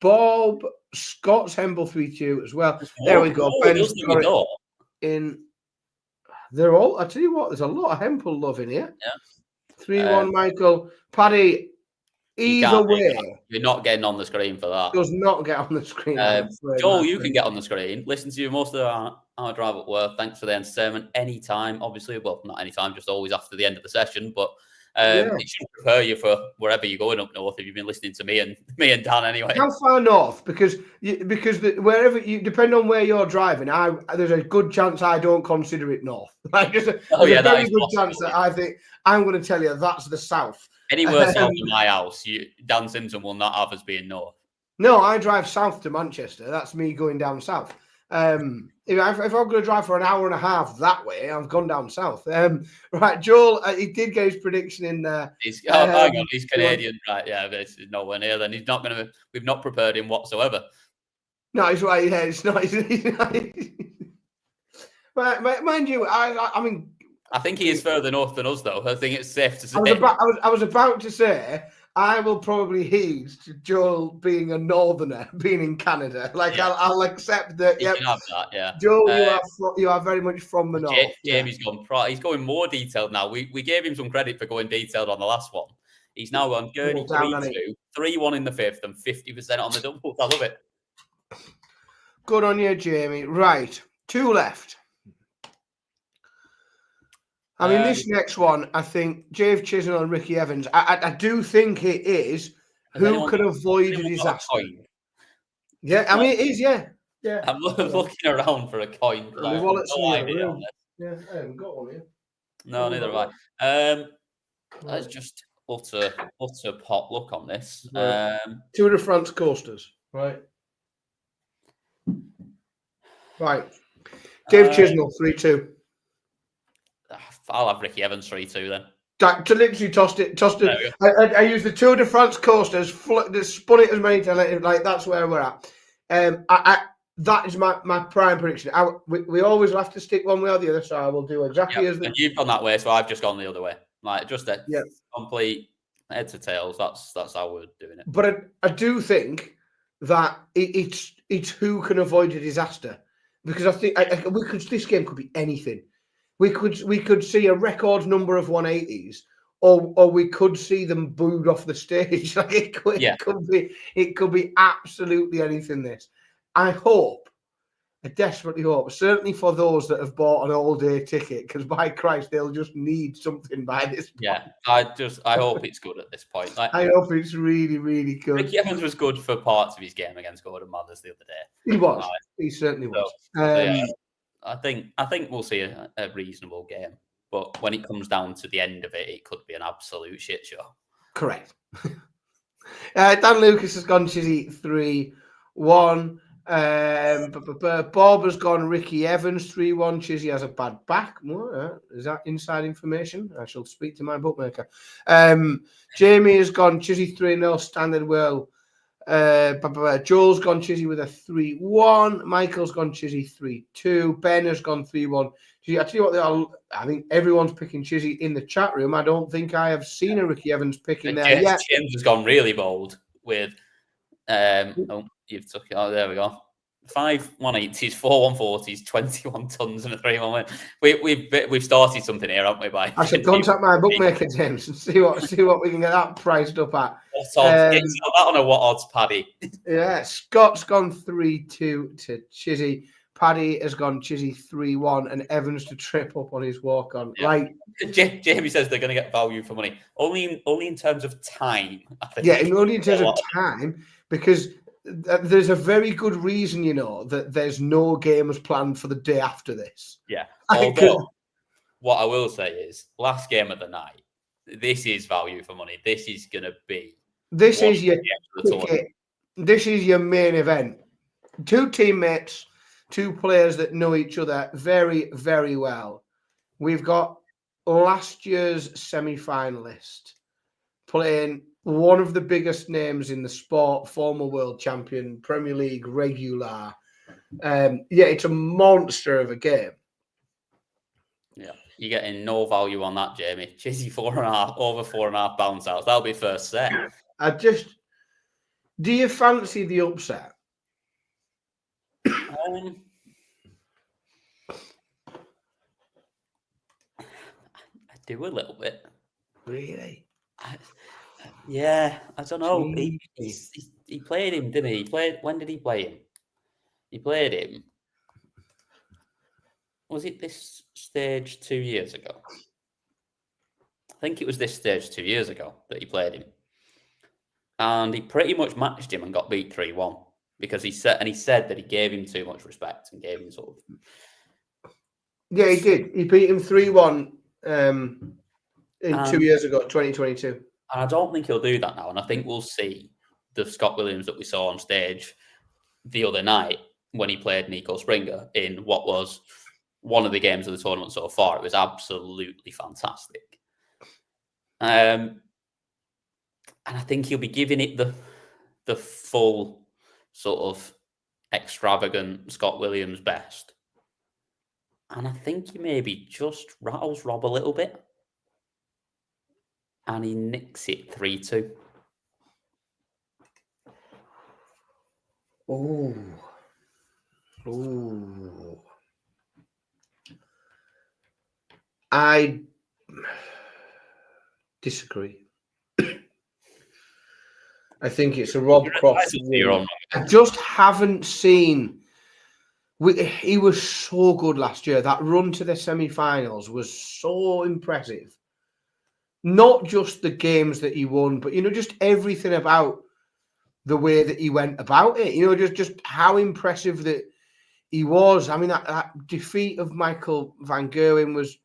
Bob. Scott's Hempel 3-2 as well. There we go. Ben's got it in. They're all. I tell you what, there's a lot of Hempel love in here. Yeah. 3-1, Michael. Paddy. Either way, you're not getting on the screen for that. Does not get on the screen. Joel, you can get on the screen. Listen to you most of our drive at work. Thanks for the entertainment. Anytime, obviously. Well, not anytime, just always after the end of the session. But it should prepare you for wherever you're going up north. If you've been listening to me and Dan anyway. How far north? Because wherever you depend on where you're driving, there's a good chance I don't consider it north. Like there's a very good chance that I think I'm going to tell you that's the south. Anywhere south of my house, Dan Simpson will not have us being north. No, I drive south to Manchester. That's me going down south. If I'm going to drive for an hour and a half that way, I've gone down south. Right, Joel, he did get his prediction in there. He's Canadian, right? Yeah, but it's nowhere near. Then he's not going to. We've not prepared him whatsoever. No, he's right. Yeah, it's not. Mind you, I mean. I think he is further north than us, though. I think it's safe to say. I was about to say I will probably heed to Joel being a northerner, being in Canada. I'll accept that. You can have that, yeah. Joel, you are very much from the north. Jamie's gone. He's going more detailed now. We gave him some credit for going detailed on the last one. He's now gone Gurney 3-2, 3-1 in the fifth, and 50% on the doubles. I love it. Good on you, Jamie. Right, 2 left. I mean, this next one, I think, Jave Chisnall and Ricky Evans, I do think it is who can avoid a disaster. Yeah, I mean, it is, yeah. I'm looking around for a coin. My wallet's no idea on this. I haven't got one here. No, neither have I. Let's just utter pot luck on this. Tour de France coasters, right? Right. Dave Chisnall, 3-2. I'll have Ricky Evans 3-2 then. To literally tossed it. I used the Tour de France coasters, spun it as many times. Like that's where we're at. That is my prime prediction. We always have to stick one way or the other, so I will do exactly as. And you've gone that way, so I've just gone the other way. Like just a complete head to tails. That's how we're doing it. But I do think that it's who can avoid a disaster, because I think this game could be anything. We could see a record number of 180s, or we could see them booed off the stage. Like it could be absolutely anything. This, I desperately hope, certainly for those that have bought an all-day ticket, because by Christ, they'll just need something by this point. Yeah, I hope it's good at this point. I hope it's really, really good. Ricky Evans was good for parts of his game against Gordon Mothers the other day. He was. He certainly was. I think we'll see a reasonable game, but when it comes down to the end of it, it could be an absolute shit show. Correct. Dan Lucas has gone Chizzy 3-1. Bob has gone Ricky Evans 3-1. Chizzy has a bad back. Is that inside information? I shall speak to my bookmaker. Jamie has gone Chizzy 3-0. Standard well. Joel's gone Chizzy with a 3-1. Michael's gone Chizzy 3-2. Ben has gone 3-1. I tell you what, they are. I think everyone's picking Chizzy in the chat room. I don't think I have seen a Ricky Evans pick in there yet. James has gone really bold with. You've took it. Oh, there we go. 5 180s, 4 140s, 21 tons, and a 3-1 win. We've started something here, haven't we? I should contact my bookmaker, James, and see what we can get that priced up at. What odds? Get that on a what odds, Paddy? Yeah, Scott's gone 3-2 to Chizzy. Paddy has gone Chizzy 3-1, and Evans to trip up on his walk on. Yeah. Like Jamie says, they're going to get value for money. Only in terms of time. I think. Yeah, only in terms of time, because there's a very good reason, that there's no games planned for the day after this. Yeah. Although, what I will say is, last game of the night, this is value for money. This is going to be. This is your ticket. this is your main event. Two teammates, two players that know each other very, very well. We've got last year's semi-finalist playing one of the biggest names in the sport, former world champion, Premier League regular. It's a monster of a game. Yeah, you're getting no value on that, Jamie. Chizzy 4.5, over 4.5 bounce outs. That'll be first set. Do you fancy the upset? I do a little bit. Really? I don't know. He played him, didn't he? When did he play him? He played him. Was it this stage 2 years ago? I think it was this stage 2 years ago that he played him. And he pretty much matched him and got beat 3-1 because he said that he gave him too much respect and gave him sort of. Yeah, he did. He beat him 3-1 2 years ago, 2022. And I don't think he'll do that now. And I think we'll see the Scott Williams that we saw on stage the other night when he played Nico Springer in what was one of the games of the tournament so far. It was absolutely fantastic. And I think he'll be giving it the full sort of extravagant Scott Williams best. And I think he maybe just rattles Rob a little bit. And he nicks it 3-2. Ooh. I disagree. I think it's a Rob Cross. I just haven't seen. He was so good last year. That run to the semi-finals was so impressive. Not just the games that he won, but just everything about the way that he went about it. Just how impressive that he was. I mean, that defeat of Michael van Gerwen was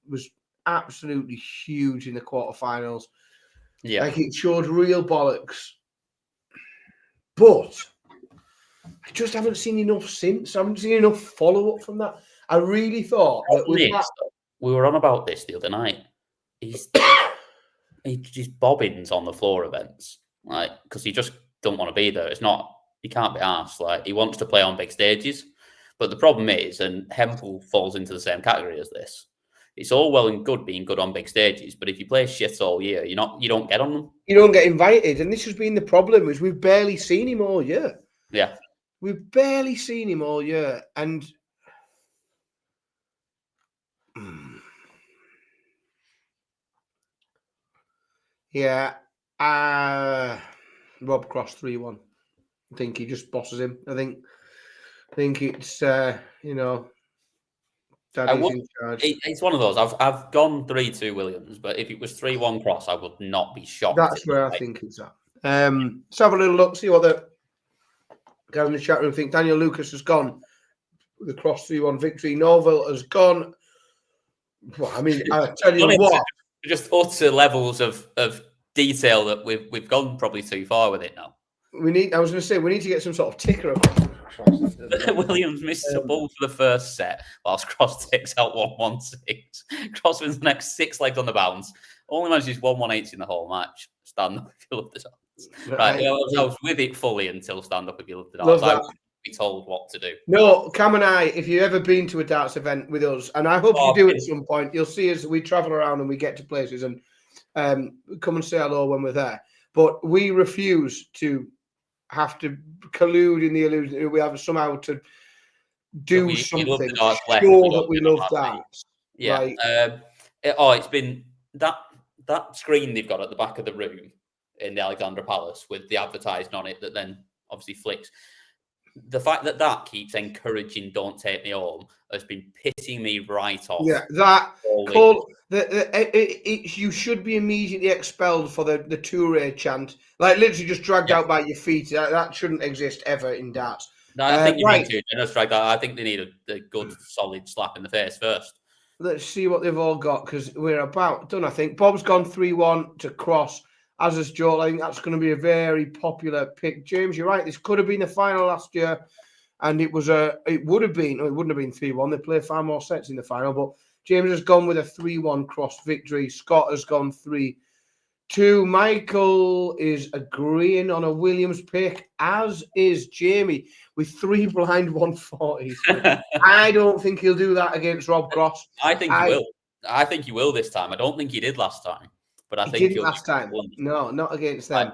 absolutely huge in the quarterfinals. Yeah, like it showed real bollocks. But I just haven't seen enough since. I haven't seen enough follow up from that. I really thought that we were on about this the other night. He just bobbins on the floor events, because he just don't want to be there. He can't be asked. He wants to play on big stages, but the problem is, and Hempel falls into the same category as this. It's all well and good being good on big stages, but if you play shit all year, you don't get on them. You don't get invited, and this has been the problem: is we've barely seen him all year. Yeah, we've barely seen him all year, and Rob Cross 3-1. I think he just bosses him. I think it's Daddy's in charge. It's one of those. I've gone 3-2 Williams, but if it was 3-1 Cross, I would not be shocked. That's where I think it's at. Let's have a little look, see what the guys in the chat room think. Daniel Lucas has gone with the Cross 3-1 victory. Norville has gone. Well, I mean, I tell you what, just utter levels of detail that we've gone probably too far with it now. I was going to say we need to get some sort of ticker across. Williams misses a ball for the first set, whilst Cross takes out 1-1-6. Cross wins the next 6 legs on the bounce. Only manages 1-1-8 in the whole match. Stand up if you love the dance. Right, I was with it fully until stand up if you love the dance. I would be told what to do. No, Cam and I, if you've ever been to a darts event with us, and I hope you do at some point, you'll see us. We travel around and we get to places and come and say hello when we're there. But we refuse to have to collude in the illusion we have somehow to do something to show that we love darts. Yeah. It's been that screen they've got at the back of the room in the Alexandra Palace with the advertising on it that then obviously flicks. The fact that keeps encouraging "Don't take me home" has been pissing me right off. Yeah, that call you should be immediately expelled for the Touré chant. Literally just dragged out by your feet. That shouldn't exist ever in darts. No, I think you need to just drag that. I think they need a good solid slap in the face first. Let's see what they've all got because we're about done. I think Bob's gone 3-1 to Cross. as is Joel. I think that's going to be a very popular pick. James, you're right. This could have been the final last year, and it wouldn't have been 3-1. They play far more sets in the final, but James has gone with a 3-1 cross victory. Scott has gone 3-2. Michael is agreeing on a Williams pick, as is Jamie, with 3 blind 140s. I don't think he'll do that against Rob Cross. I think he will. I think he will this time. I don't think he did last time, but I think he didn't last time. No, not against them.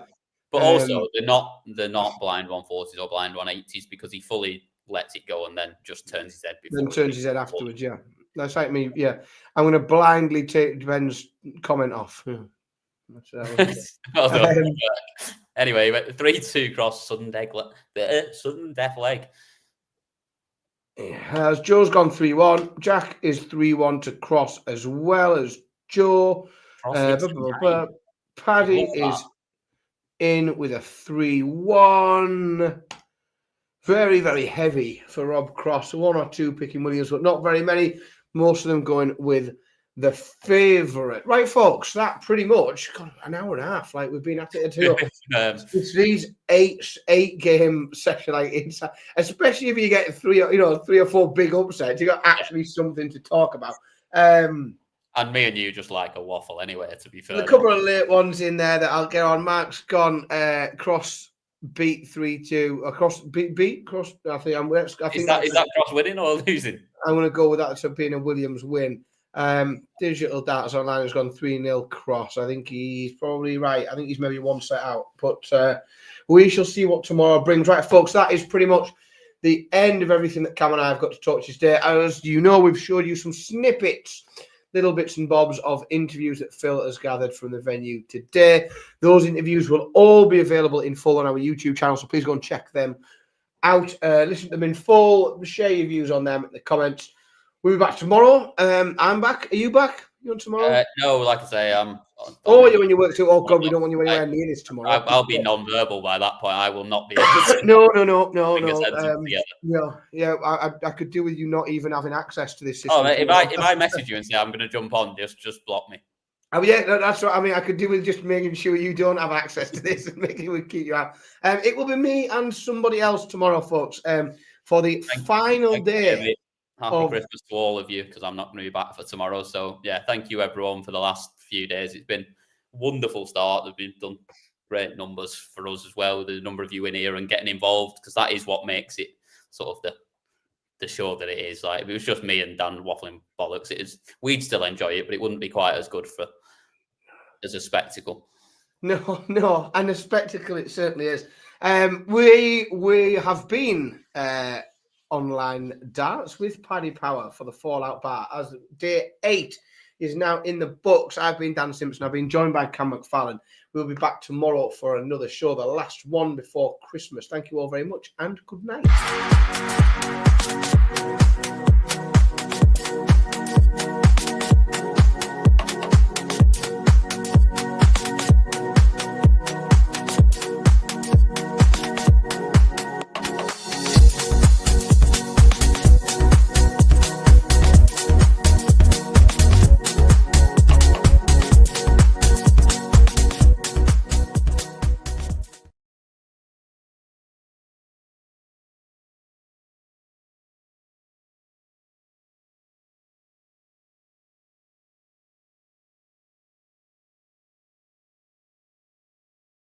But also, they're not blind 140s or blind 180s because he fully lets it go and then just turns his head before. Then turns his head afterwards, yeah. That's like me, yeah. I'm going to blindly take Ben's comment off. Anyway, 3-2 cross, sudden death leg. As Joe's gone 3-1, Jack is 3-1 to cross as well as Joe. Paddy is in with a 3-1. Very, very heavy for Rob Cross. 1 or 2 picking Williams, but not very many. Most of them going with the favourite. Right, folks, that pretty much, God, an hour and a half, like we've been at it until it's these 8-game session, like inside, especially if you get 3 or 4 big upsets, you got actually something to talk about. And me and you just like a waffle anyway, to be fair. A couple of late ones in there that I'll get on. Mark's gone cross beat 3-2. Across beat cross. I think is that cross winning or losing? I'm going to go with that to being a Williams win. Digital Darts Online has gone 3-0 cross. I think he's probably right. I think he's maybe 1 set out, but we shall see what tomorrow brings. Right, folks, that is pretty much the end of everything that Cam and I have got to talk to you today. As you know, we've showed you some snippets, little bits and bobs of interviews that Phil has gathered from the venue today. Those interviews will all be available in full on our YouTube channel, so please go and check them out. Listen to them in full. Share your views on them in the comments. We'll be back tomorrow. I'm back. Are you back? You on tomorrow? No, like I say, you're when you work too. Oh God, we don't want you anywhere near this tomorrow. I'll be non-verbal by that point. I will not be. No. Yeah. I could do with you not even having access to this system. Oh, if I message you and say I'm going to jump on, just block me. Oh yeah, that's what I mean. I could do with just making sure you don't have access to this and making it keep you out. It will be me and somebody else tomorrow, folks. For the final day. Happy Christmas to all of you, because I'm not going to be back for tomorrow. So, yeah, thank you, everyone, for the last few days. It's been a wonderful start. They've been done great numbers for us as well, the number of you in here and getting involved, because that is what makes it sort of the show that it is. Like, if it was just me and Dan waffling bollocks, we'd still enjoy it, but it wouldn't be quite as good as a spectacle. No, and a spectacle it certainly is. We have been... online darts with Paddy Power for the Fallout Bar as day 8 is now in the books. I've been Dan Simpson. I've been joined by Cam McFarlane. We'll be back tomorrow for another show, the last one before Christmas. Thank you all very much and good night.